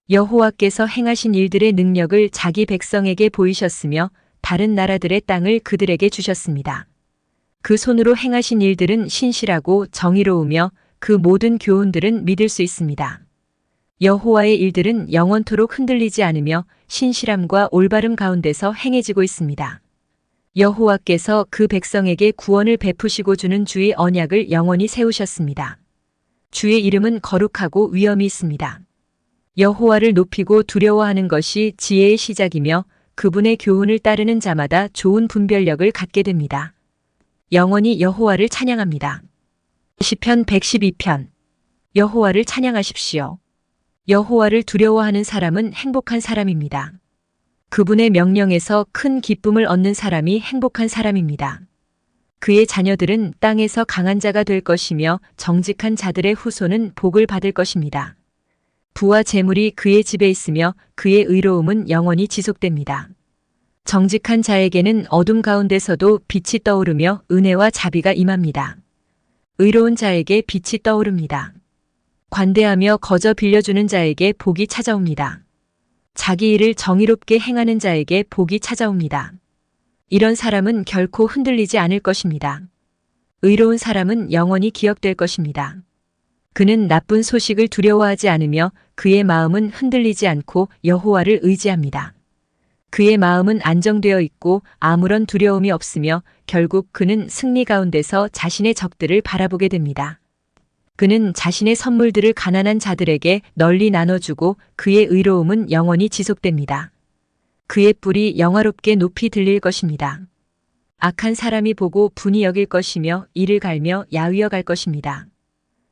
Speaker 1: 여호와께서 행하신 일들의 능력을 자기 백성에게 보이셨으며 다른 나라들의 땅을 그들에게 주셨습니다. 그 손으로 행하신 일들은 신실하고 정의로우며 그 모든 교훈들은 믿을 수 있습니다. 여호와의 일들은 영원토록 흔들리지 않으며 신실함과 올바름 가운데서 행해지고 있습니다. 여호와께서 그 백성에게 구원을 베푸시고 주는 주의 언약을 영원히 세우셨습니다. 주의 이름은 거룩하고 위엄이 있습니다. 여호와를 높이고 두려워하는 것이 지혜의 시작이며 그분의 교훈을 따르는 자마다 좋은 분별력을 갖게 됩니다. 영원히 여호와를 찬양합니다. 시편 112편. 여호와를 찬양하십시오. 여호와를 두려워하는 사람은 행복한 사람입니다. 그분의 명령에서 큰 기쁨을 얻는 사람이 행복한 사람입니다. 그의 자녀들은 땅에서 강한 자가 될 것이며 정직한 자들의 후손은 복을 받을 것입니다. 부와 재물이 그의 집에 있으며 그의 의로움은 영원히 지속됩니다. 정직한 자에게는 어둠 가운데서도 빛이 떠오르며 은혜와 자비가 임합니다. 의로운 자에게 빛이 떠오릅니다. 관대하며 거저 빌려주는 자에게 복이 찾아옵니다. 자기 일을 정의롭게 행하는 자에게 복이 찾아옵니다. 이런 사람은 결코 흔들리지 않을 것입니다. 의로운 사람은 영원히 기억될 것입니다. 그는 나쁜 소식을 두려워하지 않으며 그의 마음은 흔들리지 않고 여호와를 의지합니다. 그의 마음은 안정되어 있고 아무런 두려움이 없으며 결국 그는 승리 가운데서 자신의 적들을 바라보게 됩니다. 그는 자신의 선물들을 가난한 자들에게 널리 나눠주고 그의 의로움은 영원히 지속됩니다. 그의 뿔이 영화롭게 높이 들릴 것입니다. 악한 사람이 보고 분이 여길 것이며 이를 갈며 야위어 갈 것입니다.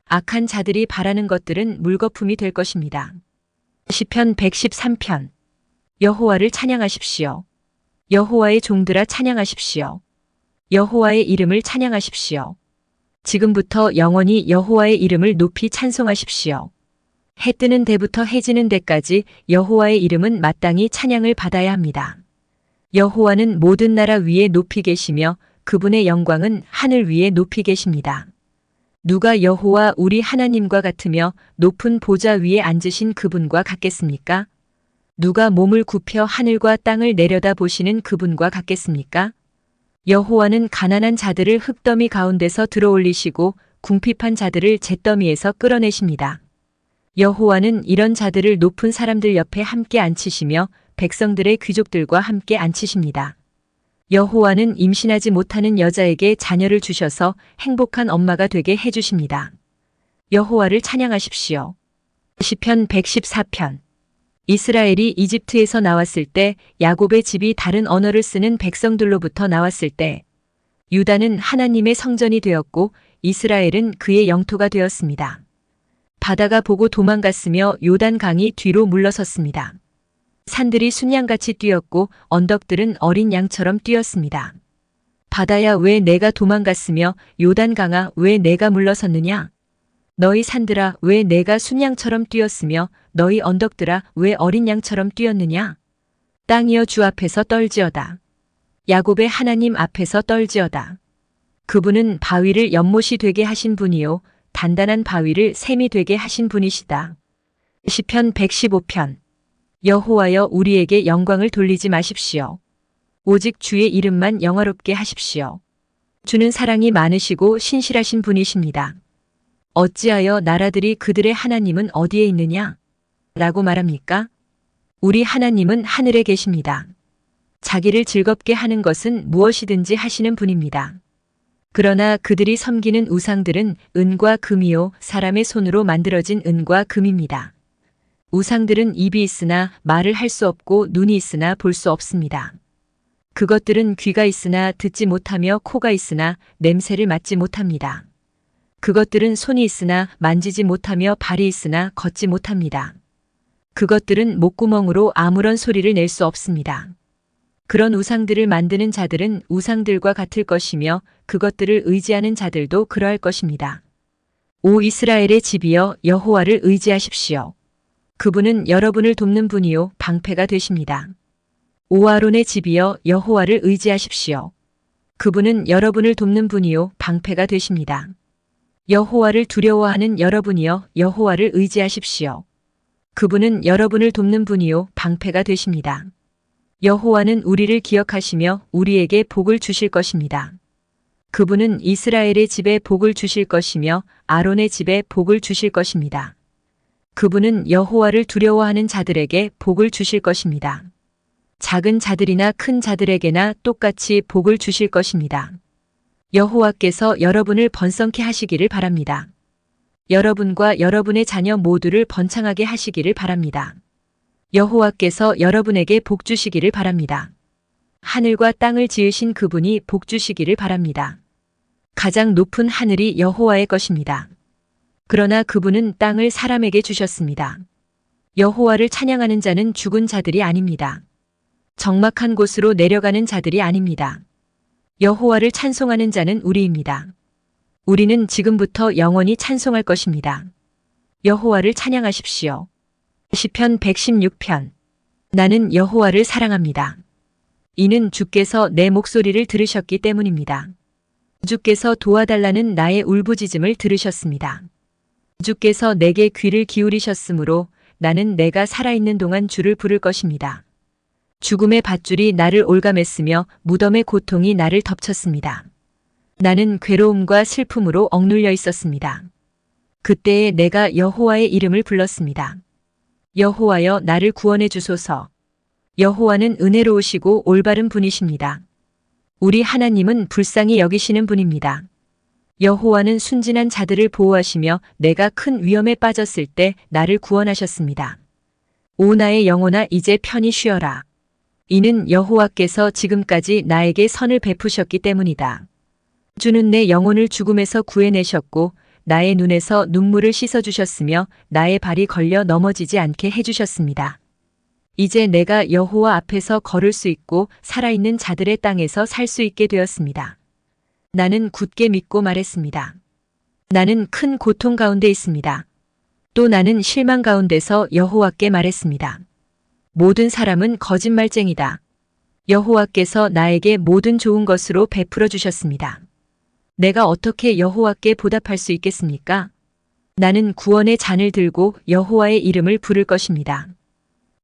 Speaker 1: 악한 자들이 바라는 것들은 물거품이 될 것입니다. 시편 113편. 여호와를 찬양하십시오. 여호와의 종들아 찬양하십시오. 여호와의 이름을 찬양하십시오. 지금부터 영원히 여호와의 이름을 높이 찬송하십시오. 해 뜨는 데부터 해 지는 데까지 여호와의 이름은 마땅히 찬양을 받아야 합니다. 여호와는 모든 나라 위에 높이 계시며 그분의 영광은 하늘 위에 높이 계십니다. 누가 여호와 우리 하나님과 같으며 높은 보좌 위에 앉으신 그분과 같겠습니까? 누가 몸을 굽혀 하늘과 땅을 내려다 보시는 그분과 같겠습니까? 여호와는 가난한 자들을 흙더미 가운데서 들어올리시고 궁핍한 자들을 잿더미에서 끌어내십니다. 여호와는 이런 자들을 높은 사람들 옆에 함께 앉히시며 백성들의 귀족들과 함께 앉히십니다. 여호와는 임신하지 못하는 여자에게 자녀를 주셔서 행복한 엄마가 되게 해주십니다. 여호와를 찬양하십시오. 시편 114편. 이스라엘이 이집트에서 나왔을 때, 야곱의 집이 다른 언어를 쓰는 백성들로부터 나왔을 때, 유다는 하나님의 성전이 되었고 이스라엘은 그의 영토가 되었습니다. 바다가 보고 도망갔으며 요단 강이 뒤로 물러섰습니다. 산들이 순양같이 뛰었고 언덕들은 어린 양처럼 뛰었습니다. 바다야 왜 내가 도망갔으며 요단 강아 왜 내가 물러섰느냐? 너희 산들아 왜 내가 순양처럼 뛰었으며 너희 언덕들아 왜 어린 양처럼 뛰었느냐? 땅이여 주 앞에서 떨지어다. 야곱의 하나님 앞에서 떨지어다. 그분은 바위를 연못이 되게 하신 분이요 단단한 바위를 샘이 되게 하신 분이시다. 시편 115편. 여호와여 우리에게 영광을 돌리지 마십시오. 오직 주의 이름만 영화롭게 하십시오. 주는 사랑이 많으시고 신실하신 분이십니다. 어찌하여 나라들이 그들의 하나님은 어디에 있느냐? 라고 말합니까? 우리 하나님은 하늘에 계십니다. 자기를 즐겁게 하는 것은 무엇이든지 하시는 분입니다. 그러나 그들이 섬기는 우상들은 은과 금이요 사람의 손으로 만들어진 은과 금입니다. 우상들은 입이 있으나 말을 할 수 없고 눈이 있으나 볼 수 없습니다. 그것들은 귀가 있으나 듣지 못하며 코가 있으나 냄새를 맡지 못합니다. 그것들은 손이 있으나 만지지 못하며 발이 있으나 걷지 못합니다. 그것들은 목구멍으로 아무런 소리를 낼 수 없습니다. 그런 우상들을 만드는 자들은 우상들과 같을 것이며 그것들을 의지하는 자들도 그러할 것입니다. 오 이스라엘의 집이여 여호와를 의지하십시오. 그분은 여러분을 돕는 분이요 방패가 되십니다. 오 아론의 집이여 여호와를 의지하십시오. 그분은 여러분을 돕는 분이요 방패가 되십니다. 여호와를 두려워하는 여러분이여 여호와를 의지하십시오. 그분은 여러분을 돕는 분이요 방패가 되십니다. 여호와는 우리를 기억하시며 우리에게 복을 주실 것입니다. 그분은 이스라엘의 집에 복을 주실 것이며 아론의 집에 복을 주실 것입니다. 그분은 여호와를 두려워하는 자들에게 복을 주실 것입니다. 작은 자들이나 큰 자들에게나 똑같이 복을 주실 것입니다. 여호와께서 여러분을 번성케 하시기를 바랍니다. 여러분과 여러분의 자녀 모두를 번창하게 하시기를 바랍니다. 여호와께서 여러분에게 복 주시기를 바랍니다. 하늘과 땅을 지으신 그분이 복 주시기를 바랍니다. 가장 높은 하늘이 여호와의 것입니다. 그러나 그분은 땅을 사람에게 주셨습니다. 여호와를 찬양하는 자는 죽은 자들이 아닙니다. 적막한 곳으로 내려가는 자들이 아닙니다. 여호와를 찬송하는 자는 우리입니다. 우리는 지금부터 영원히 찬송할 것입니다. 여호와를 찬양하십시오. 시편 116편. 나는 여호와를 사랑합니다. 이는 주께서 내 목소리를 들으셨기 때문입니다. 주께서 도와달라는 나의 울부짖음을 들으셨습니다. 주께서 내게 귀를 기울이셨으므로 나는 내가 살아있는 동안 주를 부를 것입니다. 죽음의 밧줄이 나를 올감했으며 무덤의 고통이 나를 덮쳤습니다. 나는 괴로움과 슬픔으로 억눌려 있었습니다. 그때에 내가 여호와의 이름을 불렀습니다. 여호와여 나를 구원해 주소서. 여호와는 은혜로우시고 올바른 분이십니다. 우리 하나님은 불쌍히 여기시는 분입니다. 여호와는 순진한 자들을 보호하시며 내가 큰 위험에 빠졌을 때 나를 구원하셨습니다. 오 나의 영혼아 이제 편히 쉬어라. 이는 여호와께서 지금까지 나에게 선을 베푸셨기 때문이다. 주는 내 영혼을 죽음에서 구해내셨고 나의 눈에서 눈물을 씻어주셨으며 나의 발이 걸려 넘어지지 않게 해주셨습니다. 이제 내가 여호와 앞에서 걸을 수 있고 살아있는 자들의 땅에서 살 수 있게 되었습니다. 나는 굳게 믿고 말했습니다. 나는 큰 고통 가운데 있습니다. 또 나는 실망 가운데서 여호와께 말했습니다. 모든 사람은 거짓말쟁이다. 여호와께서 나에게 모든 좋은 것으로 베풀어 주셨습니다. 내가 어떻게 여호와께 보답할 수 있겠습니까? 나는 구원의 잔을 들고 여호와의 이름을 부를 것입니다.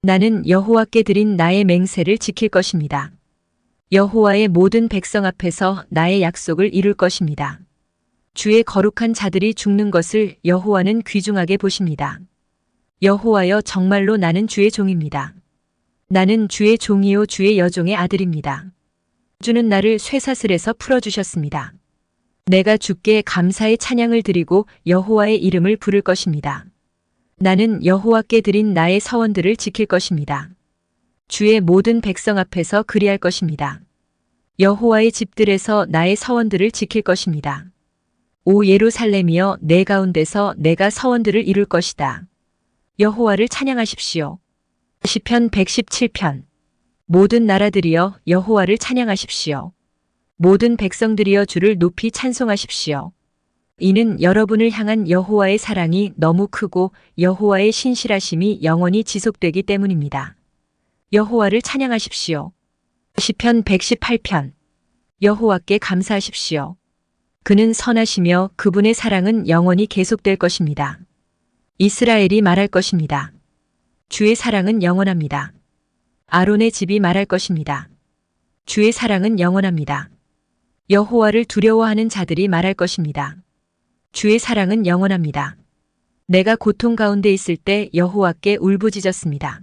Speaker 1: 나는 여호와께 드린 나의 맹세를 지킬 것입니다. 여호와의 모든 백성 앞에서 나의 약속을 이룰 것입니다. 주의 거룩한 자들이 죽는 것을 여호와는 귀중하게 보십니다. 여호와여, 정말로 나는 주의 종입니다. 나는 주의 종이요 주의 여종의 아들입니다. 주는 나를 쇠사슬에서 풀어주셨습니다. 내가 주께 감사의 찬양을 드리고 여호와의 이름을 부를 것입니다. 나는 여호와께 드린 나의 서원들을 지킬 것입니다. 주의 모든 백성 앞에서 그리할 것입니다. 여호와의 집들에서 나의 서원들을 지킬 것입니다. 오 예루살렘이여, 내 가운데서 내가 서원들을 이룰 것이다. 여호와를 찬양하십시오. 시편 117편. 모든 나라들이여 여호와를 찬양하십시오. 모든 백성들이여 주를 높이 찬송하십시오. 이는 여러분을 향한 여호와의 사랑이 너무 크고 여호와의 신실하심이 영원히 지속되기 때문입니다. 여호와를 찬양하십시오. 시편 118편. 여호와께 감사하십시오. 그는 선하시며 그분의 사랑은 영원히 계속될 것입니다. 이스라엘이 말할 것입니다. 주의 사랑은 영원합니다. 아론의 집이 말할 것입니다. 주의 사랑은 영원합니다. 여호와를 두려워하는 자들이 말할 것입니다. 주의 사랑은 영원합니다. 내가 고통 가운데 있을 때 여호와께 울부짖었습니다.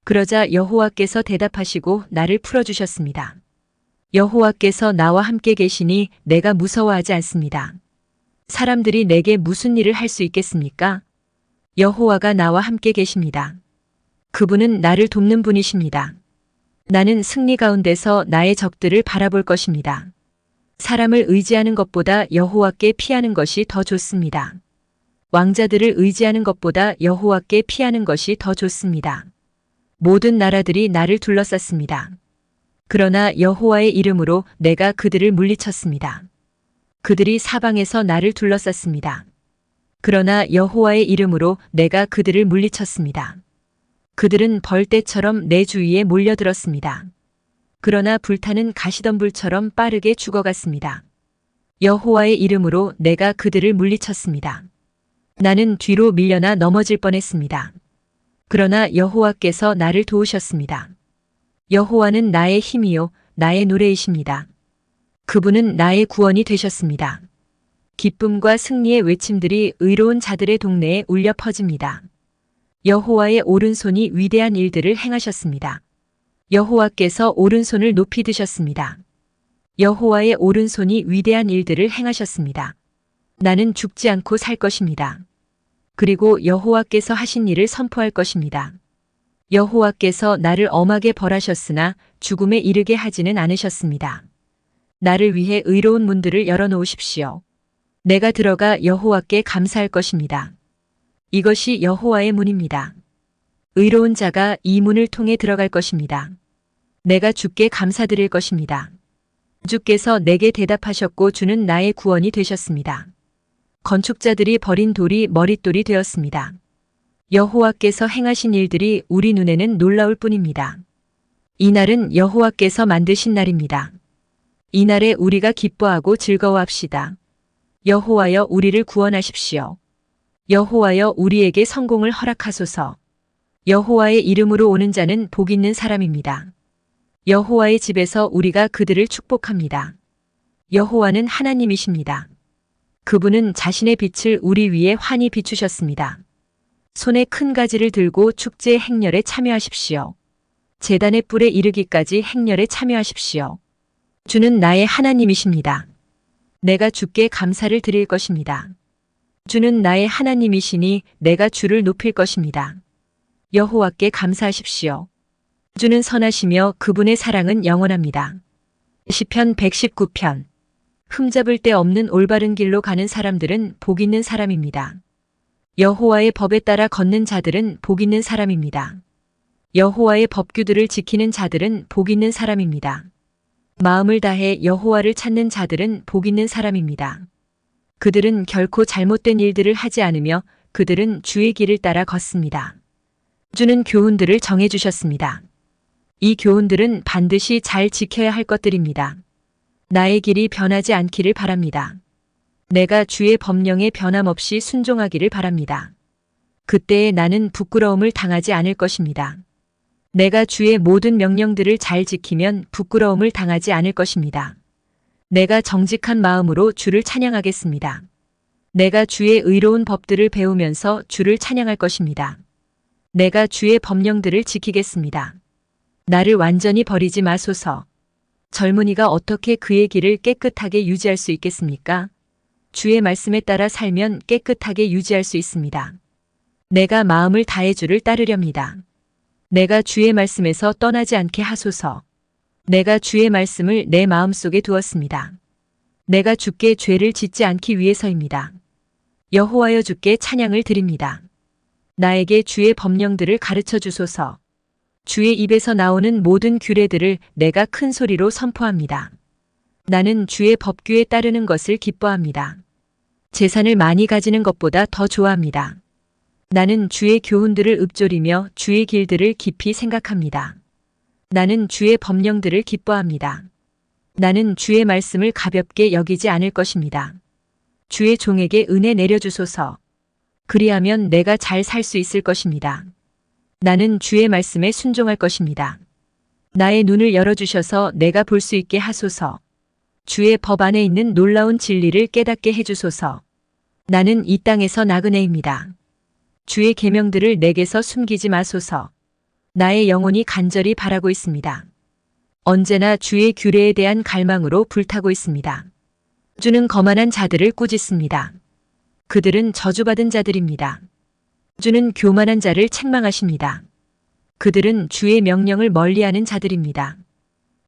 Speaker 1: 그러자 여호와께서 대답하시고 나를 풀어주셨습니다. 여호와께서 나와 함께 계시니 내가 무서워하지 않습니다. 사람들이 내게 무슨 일을 할 수 있겠습니까? 여호와가 나와 함께 계십니다. 그분은 나를 돕는 분이십니다. 나는 승리 가운데서 나의 적들을 바라볼 것입니다. 사람을 의지하는 것보다 여호와께 피하는 것이 더 좋습니다. 왕자들을 의지하는 것보다 여호와께 피하는 것이 더 좋습니다. 모든 나라들이 나를 둘러쌌습니다. 그러나 여호와의 이름으로 내가 그들을 물리쳤습니다. 그들이 사방에서 나를 둘러쌌습니다. 그러나 여호와의 이름으로 내가 그들을 물리쳤습니다. 그들은 벌떼처럼 내 주위에 몰려들었습니다. 그러나 불타는 가시덤불처럼 빠르게 죽어갔습니다. 여호와의 이름으로 내가 그들을 물리쳤습니다. 나는 뒤로 밀려나 넘어질 뻔했습니다. 그러나 여호와께서 나를 도우셨습니다. 여호와는 나의 힘이요 나의 노래이십니다. 그분은 나의 구원이 되셨습니다. 기쁨과 승리의 외침들이 의로운 자들의 동네에 울려 퍼집니다. 여호와의 오른손이 위대한 일들을 행하셨습니다. 여호와께서 오른손을 높이 드셨습니다. 여호와의 오른손이 위대한 일들을 행하셨습니다. 나는 죽지 않고 살 것입니다. 그리고 여호와께서 하신 일을 선포할 것입니다. 여호와께서 나를 엄하게 벌하셨으나 죽음에 이르게 하지는 않으셨습니다. 나를 위해 의로운 문들을 열어놓으십시오. 내가 들어가 여호와께 감사할 것입니다. 이것이 여호와의 문입니다. 의로운 자가 이 문을 통해 들어갈 것입니다. 내가 주께 감사드릴 것입니다. 주께서 내게 대답하셨고 주는 나의 구원이 되셨습니다. 건축자들이 버린 돌이 머릿돌이 되었습니다. 여호와께서 행하신 일들이 우리 눈에는 놀라울 뿐입니다. 이 날은 여호와께서 만드신 날입니다. 이 날에 우리가 기뻐하고 즐거워합시다. 여호와여, 우리를 구원하십시오. 여호와여, 우리에게 성공을 허락하소서. 여호와의 이름으로 오는 자는 복 있는 사람입니다. 여호와의 집에서 우리가 그들을 축복합니다. 여호와는 하나님이십니다. 그분은 자신의 빛을 우리 위에 환히 비추셨습니다. 손에 큰 가지를 들고 축제 행렬에 참여하십시오. 제단의 뿔에 이르기까지 행렬에 참여하십시오. 주는 나의 하나님이십니다. 내가 주께 감사를 드릴 것입니다. 주는 나의 하나님이시니 내가 주를 높일 것입니다. 여호와께 감사하십시오. 주는 선하시며 그분의 사랑은 영원합니다. 시편 119편. 흠잡을 데 없는 올바른 길로 가는 사람들은 복 있는 사람입니다. 여호와의 법에 따라 걷는 자들은 복 있는 사람입니다. 여호와의 법규들을 지키는 자들은 복 있는 사람입니다. 마음을 다해 여호와를 찾는 자들은 복 있는 사람입니다. 그들은 결코 잘못된 일들을 하지 않으며 그들은 주의 길을 따라 걷습니다. 주는 교훈들을 정해 주셨습니다. 이 교훈들은 반드시 잘 지켜야 할 것들입니다. 나의 길이 변하지 않기를 바랍니다. 내가 주의 법령에 변함없이 순종하기를 바랍니다. 그때에 나는 부끄러움을 당하지 않을 것입니다. 내가 주의 모든 명령들을 잘 지키면 부끄러움을 당하지 않을 것입니다. 내가 정직한 마음으로 주를 찬양하겠습니다. 내가 주의 의로운 법들을 배우면서 주를 찬양할 것입니다. 내가 주의 법령들을 지키겠습니다. 나를 완전히 버리지 마소서. 젊은이가 어떻게 그의 길을 깨끗하게 유지할 수 있겠습니까? 주의 말씀에 따라 살면 깨끗하게 유지할 수 있습니다. 내가 마음을 다해 주를 따르렵니다. 내가 주의 말씀에서 떠나지 않게 하소서. 내가 주의 말씀을 내 마음속에 두었습니다. 내가 주께 죄를 짓지 않기 위해서입니다. 여호와여 주께 찬양을 드립니다. 나에게 주의 법령들을 가르쳐 주소서. 주의 입에서 나오는 모든 규례들을 내가 큰 소리로 선포합니다. 나는 주의 법규에 따르는 것을 기뻐합니다. 재산을 많이 가지는 것보다 더 좋아합니다. 나는 주의 교훈들을 읊조리며 주의 길들을 깊이 생각합니다. 나는 주의 법령들을 기뻐합니다. 나는 주의 말씀을 가볍게 여기지 않을 것입니다. 주의 종에게 은혜 내려주소서. 그리하면 내가 잘 살 수 있을 것입니다. 나는 주의 말씀에 순종할 것입니다. 나의 눈을 열어주셔서 내가 볼 수 있게 하소서. 주의 법 안에 있는 놀라운 진리를 깨닫게 해주소서. 나는 이 땅에서 나그네입니다. 주의 계명들을 내게서 숨기지 마소서. 나의 영혼이 간절히 바라고 있습니다. 언제나 주의 규례에 대한 갈망으로 불타고 있습니다. 주는 거만한 자들을 꾸짖습니다. 그들은 저주받은 자들입니다. 주는 교만한 자를 책망하십니다. 그들은 주의 명령을 멀리하는 자들입니다.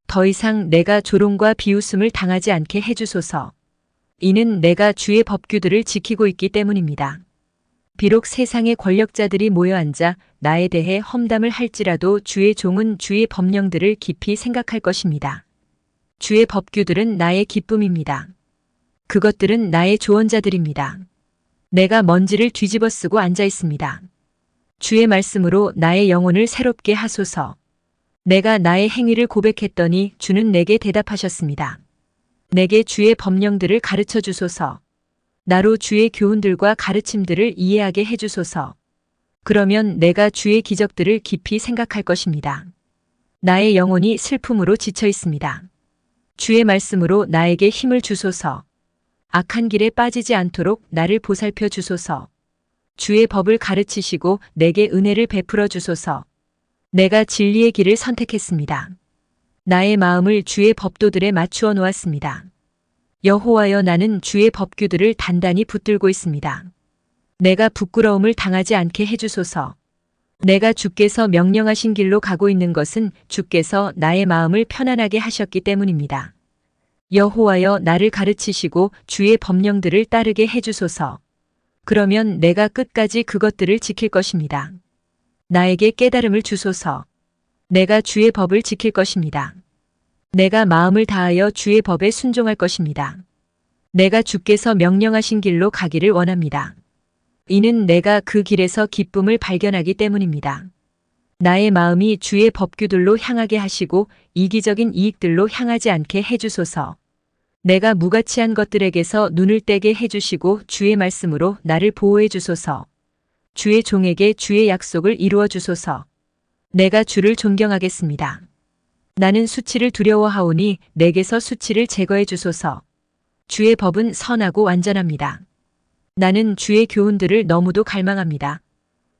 Speaker 1: 더 이상 내가 조롱과 비웃음을 당하지 않게 해주소서. 이는 내가 주의 법규들을 지키고 있기 때문입니다. 비록 세상의 권력자들이 모여 앉아 나에 대해 험담을 할지라도 주의 종은 주의 법령들을 깊이 생각할 것입니다. 주의 법규들은 나의 기쁨입니다. 그것들은 나의 조언자들입니다. 내가 먼지를 뒤집어 쓰고 앉아 있습니다. 주의 말씀으로 나의 영혼을 새롭게 하소서. 내가 나의 행위를 고백했더니 주는 내게 대답하셨습니다. 내게 주의 법령들을 가르쳐 주소서. 나로 주의 교훈들과 가르침들을 이해하게 해주소서. 그러면 내가 주의 기적들을 깊이 생각할 것입니다. 나의 영혼이 슬픔으로 지쳐 있습니다. 주의 말씀으로 나에게 힘을 주소서. 악한 길에 빠지지 않도록 나를 보살펴 주소서. 주의 법을 가르치시고 내게 은혜를 베풀어 주소서. 내가 진리의 길을 선택했습니다. 나의 마음을 주의 법도들에 맞추어 놓았습니다. 여호와여 나는 주의 법규들을 단단히 붙들고 있습니다. 내가 부끄러움을 당하지 않게 해주소서. 내가 주께서 명령하신 길로 가고 있는 것은 주께서 나의 마음을 편안하게 하셨기 때문입니다. 여호와여 나를 가르치시고 주의 법령들을 따르게 해주소서. 그러면 내가 끝까지 그것들을 지킬 것입니다. 나에게 깨달음을 주소서. 내가 주의 법을 지킬 것입니다. 내가 마음을 다하여 주의 법에 순종할 것입니다. 내가 주께서 명령하신 길로 가기를 원합니다. 이는 내가 그 길에서 기쁨을 발견하기 때문입니다. 나의 마음이 주의 법규들로 향하게 하시고 이기적인 이익들로 향하지 않게 해주소서. 내가 무가치한 것들에게서 눈을 떼게 해주시고 주의 말씀으로 나를 보호해 주소서. 주의 종에게 주의 약속을 이루어 주소서. 내가 주를 존경하겠습니다. 나는 수치를 두려워하오니 내게서 수치를 제거해 주소서. 주의 법은 선하고 완전합니다. 나는 주의 교훈들을 너무도 갈망합니다.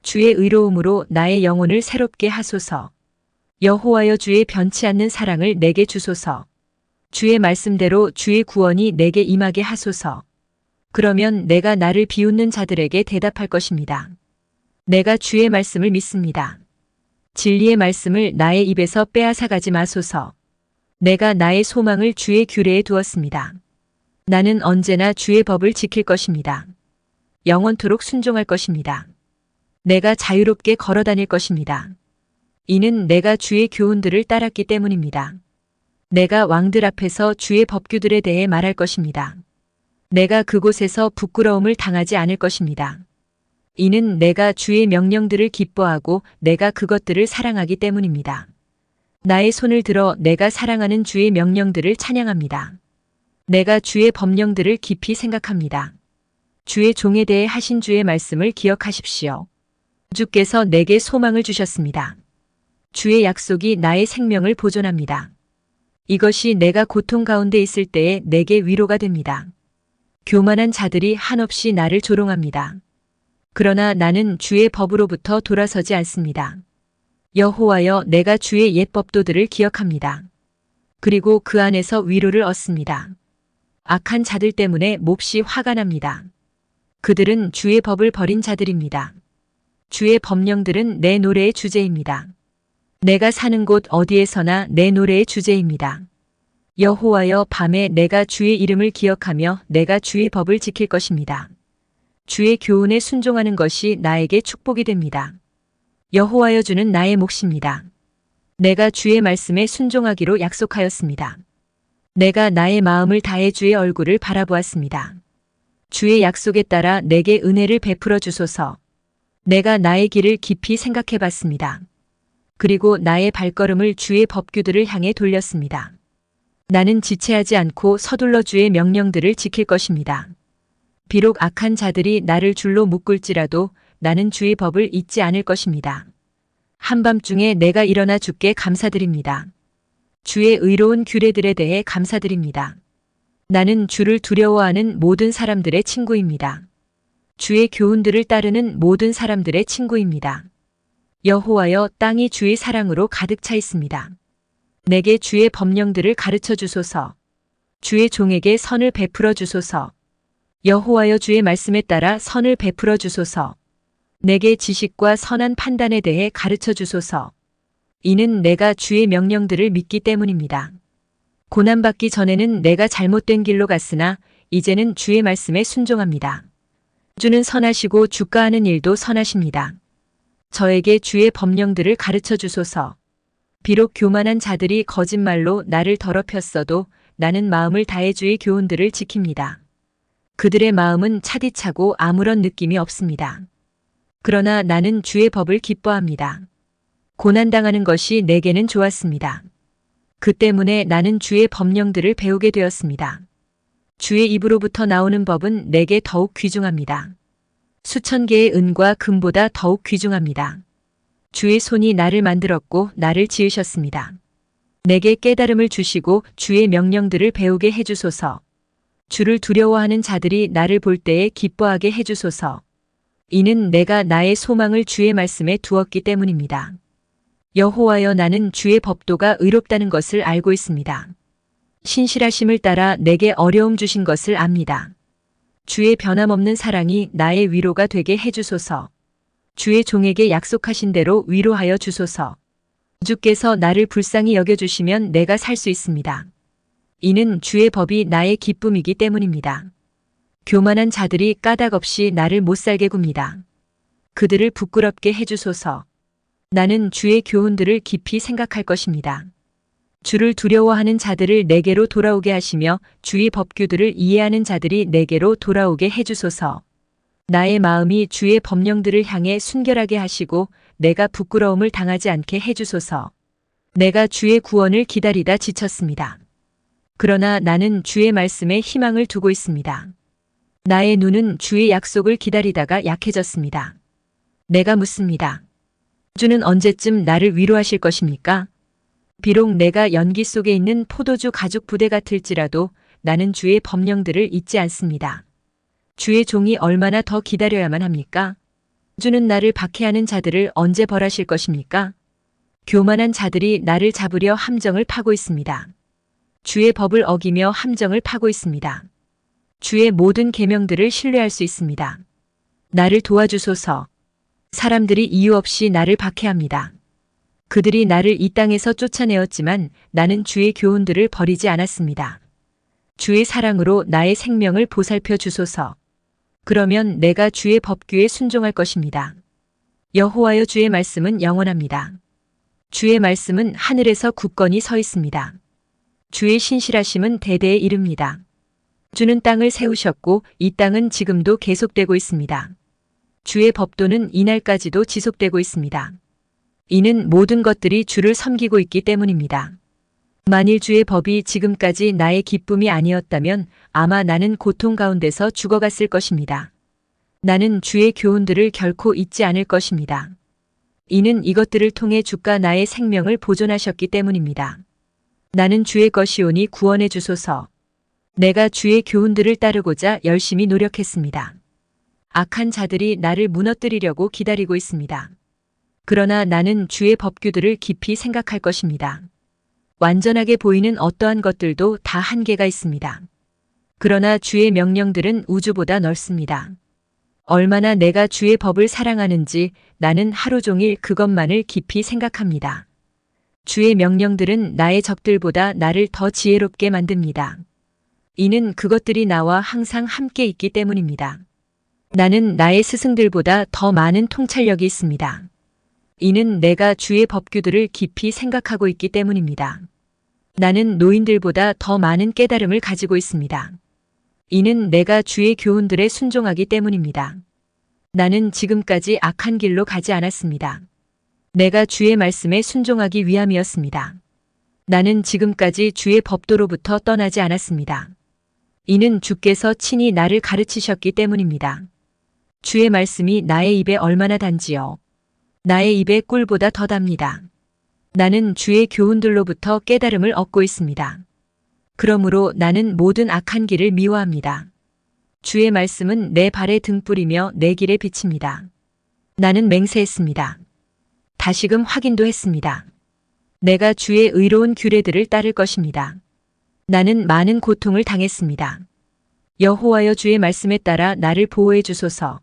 Speaker 1: 주의 의로움으로 나의 영혼을 새롭게 하소서. 여호와여 주의 변치 않는 사랑을 내게 주소서. 주의 말씀대로 주의 구원이 내게 임하게 하소서. 그러면 내가 나를 비웃는 자들에게 대답할 것입니다. 내가 주의 말씀을 믿습니다. 진리의 말씀을 나의 입에서 빼앗아 가지 마소서. 내가 나의 소망을 주의 규례에 두었습니다. 나는 언제나 주의 법을 지킬 것입니다. 영원토록 순종할 것입니다. 내가 자유롭게 걸어 다닐 것입니다. 이는 내가 주의 교훈들을 따랐기 때문입니다. 내가 왕들 앞에서 주의 법규들에 대해 말할 것입니다. 내가 그곳에서 부끄러움을 당하지 않을 것입니다. 이는 내가 주의 명령들을 기뻐하고 내가 그것들을 사랑하기 때문입니다. 나의 손을 들어 내가 사랑하는 주의 명령들을 찬양합니다. 내가 주의 법령들을 깊이 생각합니다. 주의 종에 대해 하신 주의 말씀을 기억하십시오. 주께서 내게 소망을 주셨습니다. 주의 약속이 나의 생명을 보존합니다. 이것이 내가 고통 가운데 있을 때에 내게 위로가 됩니다. 교만한 자들이 한없이 나를 조롱합니다. 그러나 나는 주의 법으로부터 돌아서지 않습니다. 여호와여, 내가 주의 옛 법도들을 기억합니다. 그리고 그 안에서 위로를 얻습니다. 악한 자들 때문에 몹시 화가 납니다. 그들은 주의 법을 버린 자들입니다. 주의 법령들은 내 노래의 주제입니다. 내가 사는 곳 어디에서나 내 노래의 주제입니다. 여호와여, 밤에 내가 주의 이름을 기억하며 내가 주의 법을 지킬 것입니다. 주의 교훈에 순종하는 것이 나에게 축복이 됩니다. 여호와여, 주는 나의 몫입니다. 내가 주의 말씀에 순종하기로 약속하였습니다. 내가 나의 마음을 다해 주의 얼굴을 바라보았습니다. 주의 약속에 따라 내게 은혜를 베풀어 주소서. 내가 나의 길을 깊이 생각해 봤습니다. 그리고 나의 발걸음을 주의 법규들을 향해 돌렸습니다. 나는 지체하지 않고 서둘러 주의 명령들을 지킬 것입니다. 비록 악한 자들이 나를 줄로 묶을지라도 나는 주의 법을 잊지 않을 것입니다. 한밤중에 내가 일어나 주께 감사드립니다. 주의 의로운 규례들에 대해 감사드립니다. 나는 주를 두려워하는 모든 사람들의 친구입니다. 주의 교훈들을 따르는 모든 사람들의 친구입니다. 여호와여, 땅이 주의 사랑으로 가득 차 있습니다. 내게 주의 법령들을 가르쳐 주소서. 주의 종에게 선을 베풀어 주소서. 여호와여, 주의 말씀에 따라 선을 베풀어 주소서. 내게 지식과 선한 판단에 대해 가르쳐 주소서. 이는 내가 주의 명령들을 믿기 때문입니다. 고난받기 전에는 내가 잘못된 길로 갔으나 이제는 주의 말씀에 순종합니다. 주는 선하시고 주가 하는 일도 선하십니다. 저에게 주의 법령들을 가르쳐 주소서. 비록 교만한 자들이 거짓말로 나를 더럽혔어도 나는 마음을 다해 주의 교훈들을 지킵니다. 그들의 마음은 차디차고 아무런 느낌이 없습니다. 그러나 나는 주의 법을 기뻐합니다. 고난당하는 것이 내게는 좋았습니다. 그 때문에 나는 주의 법령들을 배우게 되었습니다. 주의 입으로부터 나오는 법은 내게 더욱 귀중합니다. 수천 개의 은과 금보다 더욱 귀중합니다. 주의 손이 나를 만들었고 나를 지으셨습니다. 내게 깨달음을 주시고 주의 명령들을 배우게 해주소서. 주를 두려워하는 자들이 나를 볼 때에 기뻐하게 해주소서. 이는 내가 나의 소망을 주의 말씀에 두었기 때문입니다. 여호와여, 나는 주의 법도가 의롭다는 것을 알고 있습니다. 신실하심을 따라 내게 어려움 주신 것을 압니다. 주의 변함없는 사랑이 나의 위로가 되게 해주소서. 주의 종에게 약속하신 대로 위로하여 주소서. 주께서 나를 불쌍히 여겨주시면 내가 살 수 있습니다. 이는 주의 법이 나의 기쁨이기 때문입니다. 교만한 자들이 까닭없이 나를 못살게 굽니다. 그들을 부끄럽게 해주소서. 나는 주의 교훈들을 깊이 생각할 것입니다. 주를 두려워하는 자들을 내게로 돌아오게 하시며 주의 법규들을 이해하는 자들이 내게로 돌아오게 해주소서. 나의 마음이 주의 법령들을 향해 순결하게 하시고 내가 부끄러움을 당하지 않게 해주소서. 내가 주의 구원을 기다리다 지쳤습니다. 그러나 나는 주의 말씀에 희망을 두고 있습니다. 나의 눈은 주의 약속을 기다리다가 약해졌습니다. 내가 묻습니다. 주는 언제쯤 나를 위로하실 것입니까? 비록 내가 연기 속에 있는 포도주 가죽 부대 같을지라도 나는 주의 법령들을 잊지 않습니다. 주의 종이 얼마나 더 기다려야만 합니까? 주는 나를 박해하는 자들을 언제 벌하실 것입니까? 교만한 자들이 나를 잡으려 함정을 파고 있습니다. 주의 법을 어기며 함정을 파고 있습니다. 주의 모든 계명들을 신뢰할 수 있습니다. 나를 도와주소서. 사람들이 이유 없이 나를 박해합니다. 그들이 나를 이 땅에서 쫓아내었지만 나는 주의 교훈들을 버리지 않았습니다. 주의 사랑으로 나의 생명을 보살펴 주소서. 그러면 내가 주의 법규에 순종할 것입니다. 여호와여, 주의 말씀은 영원합니다. 주의 말씀은 하늘에서 굳건히 서 있습니다. 주의 신실하심은 대대에 이릅니다. 주는 땅을 세우셨고 이 땅은 지금도 계속되고 있습니다. 주의 법도는 이날까지도 지속되고 있습니다. 이는 모든 것들이 주를 섬기고 있기 때문입니다. 만일 주의 법이 지금까지 나의 기쁨이 아니었다면 아마 나는 고통 가운데서 죽어갔을 것입니다. 나는 주의 교훈들을 결코 잊지 않을 것입니다. 이는 이것들을 통해 주가 나의 생명을 보존하셨기 때문입니다. 나는 주의 것이오니 구원해 주소서. 내가 주의 교훈들을 따르고자 열심히 노력했습니다. 악한 자들이 나를 무너뜨리려고 기다리고 있습니다. 그러나 나는 주의 법규들을 깊이 생각할 것입니다. 완전하게 보이는 어떠한 것들도 다 한계가 있습니다. 그러나 주의 명령들은 우주보다 넓습니다. 얼마나 내가 주의 법을 사랑하는지 나는 하루 종일 그것만을 깊이 생각합니다. 주의 명령들은 나의 적들보다 나를 더 지혜롭게 만듭니다. 이는 그것들이 나와 항상 함께 있기 때문입니다. 나는 나의 스승들보다 더 많은 통찰력이 있습니다. 이는 내가 주의 법규들을 깊이 생각하고 있기 때문입니다. 나는 노인들보다 더 많은 깨달음을 가지고 있습니다. 이는 내가 주의 교훈들에 순종하기 때문입니다. 나는 지금까지 악한 길로 가지 않았습니다. 내가 주의 말씀에 순종하기 위함이었습니다. 나는 지금까지 주의 법도로부터 떠나지 않았습니다. 이는 주께서 친히 나를 가르치셨기 때문입니다. 주의 말씀이 나의 입에 얼마나 단지요. 나의 입에 꿀보다 더 답니다. 나는 주의 교훈들로부터 깨달음을 얻고 있습니다. 그러므로 나는 모든 악한 길을 미워합니다. 주의 말씀은 내 발의 등불이며 내 길의 빛입니다. 나는 맹세했습니다. 다시금 확인도 했습니다. 내가 주의 의로운 규례들을 따를 것입니다. 나는 많은 고통을 당했습니다. 여호와여, 주의 말씀에 따라 나를 보호해 주소서.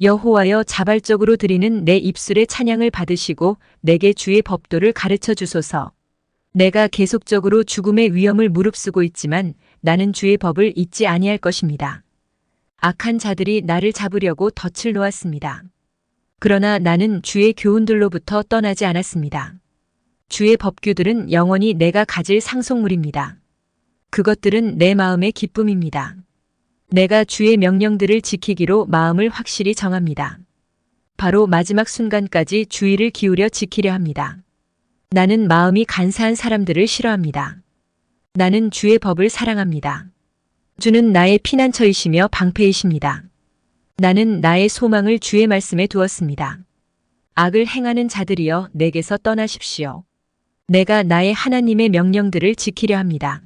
Speaker 1: 여호와여, 자발적으로 드리는 내 입술의 찬양을 받으시고 내게 주의 법도를 가르쳐 주소서. 내가 계속적으로 죽음의 위험을 무릅쓰고 있지만 나는 주의 법을 잊지 아니할 것입니다. 악한 자들이 나를 잡으려고 덫을 놓았습니다. 그러나 나는 주의 교훈들로부터 떠나지 않았습니다. 주의 법규들은 영원히 내가 가질 상속물입니다. 그것들은 내 마음의 기쁨입니다. 내가 주의 명령들을 지키기로 마음을 확실히 정합니다. 바로 마지막 순간까지 주의를 기울여 지키려 합니다. 나는 마음이 간사한 사람들을 싫어합니다. 나는 주의 법을 사랑합니다. 주는 나의 피난처이시며 방패이십니다. 나는 나의 소망을 주의 말씀에 두었습니다. 악을 행하는 자들이여, 내게서 떠나십시오. 내가 나의 하나님의 명령들을 지키려 합니다.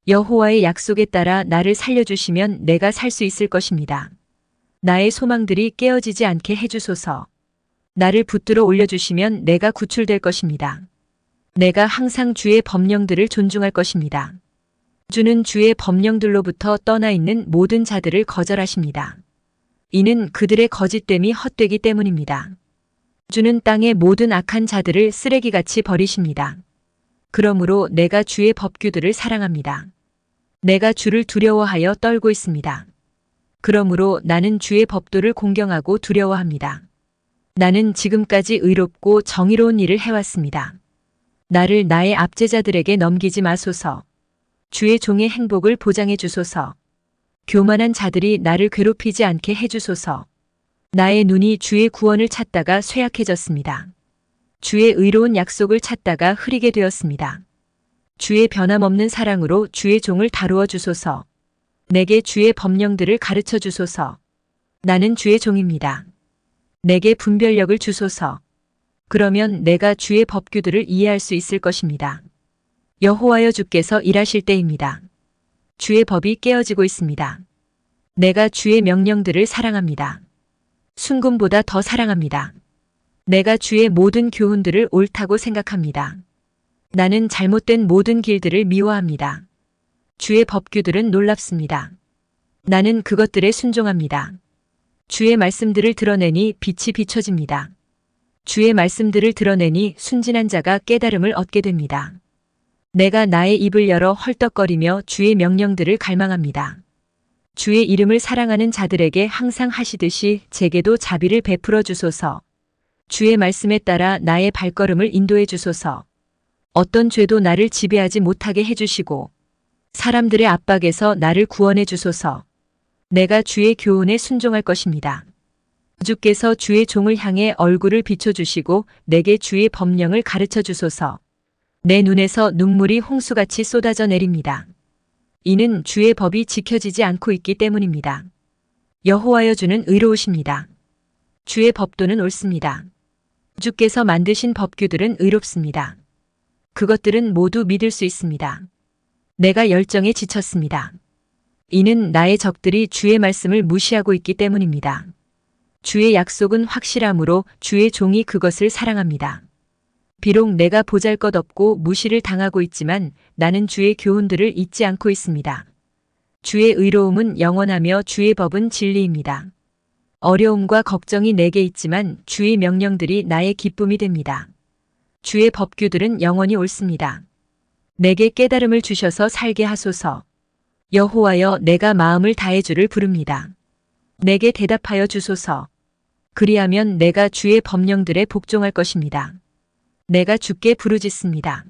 Speaker 1: 여호와의 약속에 따라 나를 살려주시면 내가 살 수 있을 것입니다. 나의 소망들이 깨어지지 않게 해주소서. 나를 붙들어 올려주시면 내가 구출될 것입니다. 내가 항상 주의 법령들을 존중할 것입니다. 주는 주의 법령들로부터 떠나 있는 모든 자들을 거절하십니다. 이는 그들의 거짓됨이 헛되기 때문입니다. 주는 땅의 모든 악한 자들을 쓰레기같이 버리십니다. 그러므로 내가 주의 법규들을 사랑합니다. 내가 주를 두려워하여 떨고 있습니다. 그러므로 나는 주의 법도를 공경하고 두려워합니다. 나는 지금까지 의롭고 정의로운 일을 해왔습니다. 나를 나의 압제자들에게 넘기지 마소서. 주의 종의 행복을 보장해 주소서. 교만한 자들이 나를 괴롭히지 않게 해주소서. 나의 눈이 주의 구원을 찾다가 쇠약해졌습니다. 주의 의로운 약속을 찾다가 흐리게 되었습니다. 주의 변함없는 사랑으로 주의 종을 다루어 주소서. 내게 주의 법령들을 가르쳐 주소서. 나는 주의 종입니다. 내게 분별력을 주소서. 그러면 내가 주의 법규들을 이해할 수 있을 것입니다. 여호와여, 주께서 일하실 때입니다. 주의 법이 깨어지고 있습니다. 내가 주의 명령들을 사랑합니다. 순금보다 더 사랑합니다. 내가 주의 모든 교훈들을 옳다고 생각합니다. 나는 잘못된 모든 길들을 미워합니다. 주의 법규들은 놀랍습니다. 나는 그것들에 순종합니다. 주의 말씀들을 드러내니 빛이 비춰집니다. 주의 말씀들을 드러내니 순진한 자가 깨달음을 얻게 됩니다. 내가 나의 입을 열어 헐떡거리며 주의 명령들을 갈망합니다. 주의 이름을 사랑하는 자들에게 항상 하시듯이 제게도 자비를 베풀어 주소서. 주의 말씀에 따라 나의 발걸음을 인도해 주소서. 어떤 죄도 나를 지배하지 못하게 해주시고 사람들의 압박에서 나를 구원해 주소서. 내가 주의 교훈에 순종할 것입니다. 주께서 주의 종을 향해 얼굴을 비춰주시고 내게 주의 법령을 가르쳐 주소서. 내 눈에서 눈물이 홍수같이 쏟아져 내립니다. 이는 주의 법이 지켜지지 않고 있기 때문입니다. 여호와여 주는 의로우십니다. 주의 법도는 옳습니다. 주께서 만드신 법규들은 의롭습니다. 그것들은 모두 믿을 수 있습니다. 내가 열정에 지쳤습니다. 이는 나의 적들이 주의 말씀을 무시하고 있기 때문입니다. 주의 약속은 확실하므로 주의 종이 그것을 사랑합니다. 비록 내가 보잘것없고 무시를 당하고 있지만 나는 주의 교훈들을 잊지 않고 있습니다. 주의 의로움은 영원하며 주의 법은 진리입니다. 어려움과 걱정이 내게 있지만 주의 명령들이 나의 기쁨이 됩니다. 주의 법규들은 영원히 옳습니다. 내게 깨달음을 주셔서 살게 하소서. 여호와여 내가 마음을 다해 주를 부릅니다. 내게 대답하여 주소서. 그리하면 내가 주의 법령들에 복종할 것입니다. 내가 주께 부르짖습니다.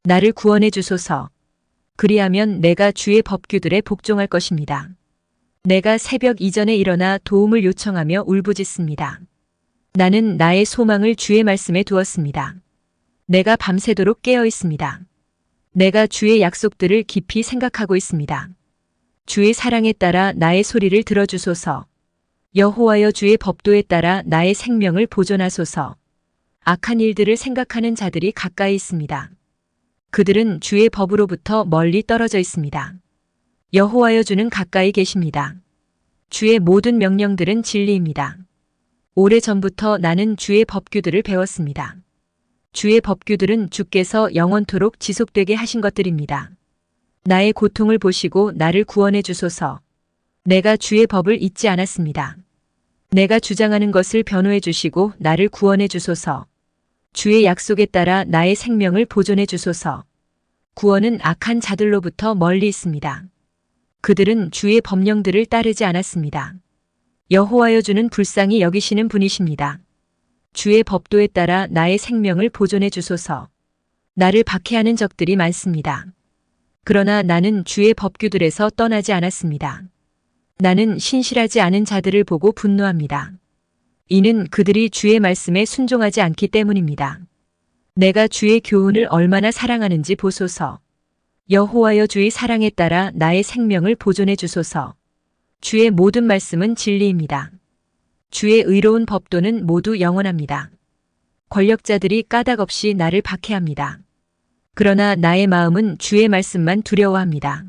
Speaker 1: 나를 구원해 주소서. 그리하면 내가 주의 법규들에 복종할 것입니다. 내가 새벽 이전에 일어나 도움을 요청하며 울부짖습니다. 나는 나의 소망을 주의 말씀에 두었습니다. 내가 밤새도록 깨어 있습니다. 내가 주의 약속들을 깊이 생각하고 있습니다. 주의 사랑에 따라 나의 소리를 들어주소서. 여호와여 주의 법도에 따라 나의 생명을 보존하소서. 악한 일들을 생각하는 자들이 가까이 있습니다. 그들은 주의 법으로부터 멀리 떨어져 있습니다. 여호와여 주는 가까이 계십니다. 주의 모든 명령들은 진리입니다. 오래전부터 나는 주의 법규들을 배웠습니다. 주의 법규들은 주께서 영원토록 지속되게 하신 것들입니다. 나의 고통을 보시고 나를 구원해 주소서. 내가 주의 법을 잊지 않았습니다. 내가 주장하는 것을 변호해 주시고 나를 구원해 주소서. 주의 약속에 따라 나의 생명을 보존해 주소서. 구원은 악한 자들로부터 멀리 있습니다. 그들은 주의 법령들을 따르지 않았습니다. 여호와여 주는 불쌍히 여기시는 분이십니다. 주의 법도에 따라 나의 생명을 보존해 주소서. 나를 박해하는 적들이 많습니다. 그러나 나는 주의 법규들에서 떠나지 않았습니다. 나는 신실하지 않은 자들을 보고 분노합니다. 이는 그들이 주의 말씀에 순종하지 않기 때문입니다. 내가 주의 교훈을 얼마나 사랑하는지 보소서. 여호와여 주의 사랑에 따라 나의 생명을 보존해 주소서. 주의 모든 말씀은 진리입니다. 주의 의로운 법도는 모두 영원합니다. 권력자들이 까닭없이 나를 박해합니다. 그러나 나의 마음은 주의 말씀만 두려워합니다.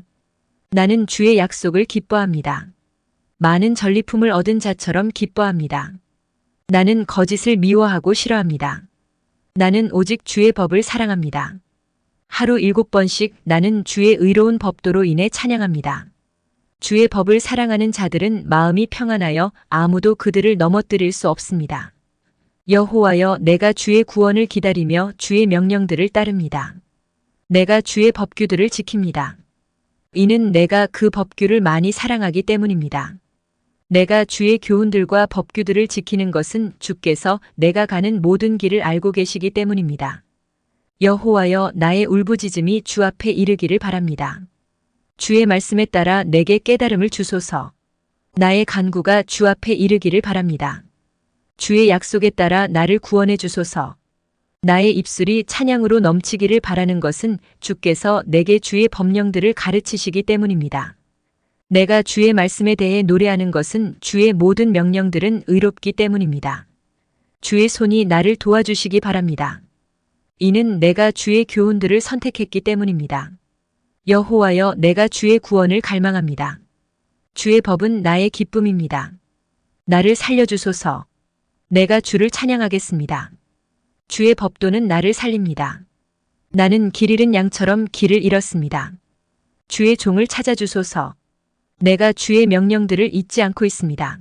Speaker 1: 나는 주의 약속을 기뻐합니다. 많은 전리품을 얻은 자처럼 기뻐합니다. 나는 거짓을 미워하고 싫어합니다. 나는 오직 주의 법을 사랑합니다. 하루 7번씩 나는 주의 의로운 법도로 인해 찬양합니다. 주의 법을 사랑하는 자들은 마음이 평안하여 아무도 그들을 넘어뜨릴 수 없습니다. 여호와여 내가 주의 구원을 기다리며 주의 명령들을 따릅니다. 내가 주의 법규들을 지킵니다. 이는 내가 그 법규를 많이 사랑하기 때문입니다. 내가 주의 교훈들과 법규들을 지키는 것은 주께서 내가 가는 모든 길을 알고 계시기 때문입니다. 여호와여 나의 울부짖음이 주 앞에 이르기를 바랍니다. 주의 말씀에 따라 내게 깨달음을 주소서. 나의 간구가 주 앞에 이르기를 바랍니다. 주의 약속에 따라 나를 구원해 주소서. 나의 입술이 찬양으로 넘치기를 바라는 것은 주께서 내게 주의 법령들을 가르치시기 때문입니다. 내가 주의 말씀에 대해 노래하는 것은 주의 모든 명령들은 의롭기 때문입니다. 주의 손이 나를 도와주시기 바랍니다. 이는 내가 주의 교훈들을 선택했기 때문입니다. 여호와여 내가 주의 구원을 갈망합니다. 주의 법은 나의 기쁨입니다. 나를 살려주소서. 내가 주를 찬양하겠습니다. 주의 법도는 나를 살립니다. 나는 길 잃은 양처럼 길을 잃었습니다. 주의 종을 찾아주소서. 내가 주의 명령들을 잊지 않고 있습니다.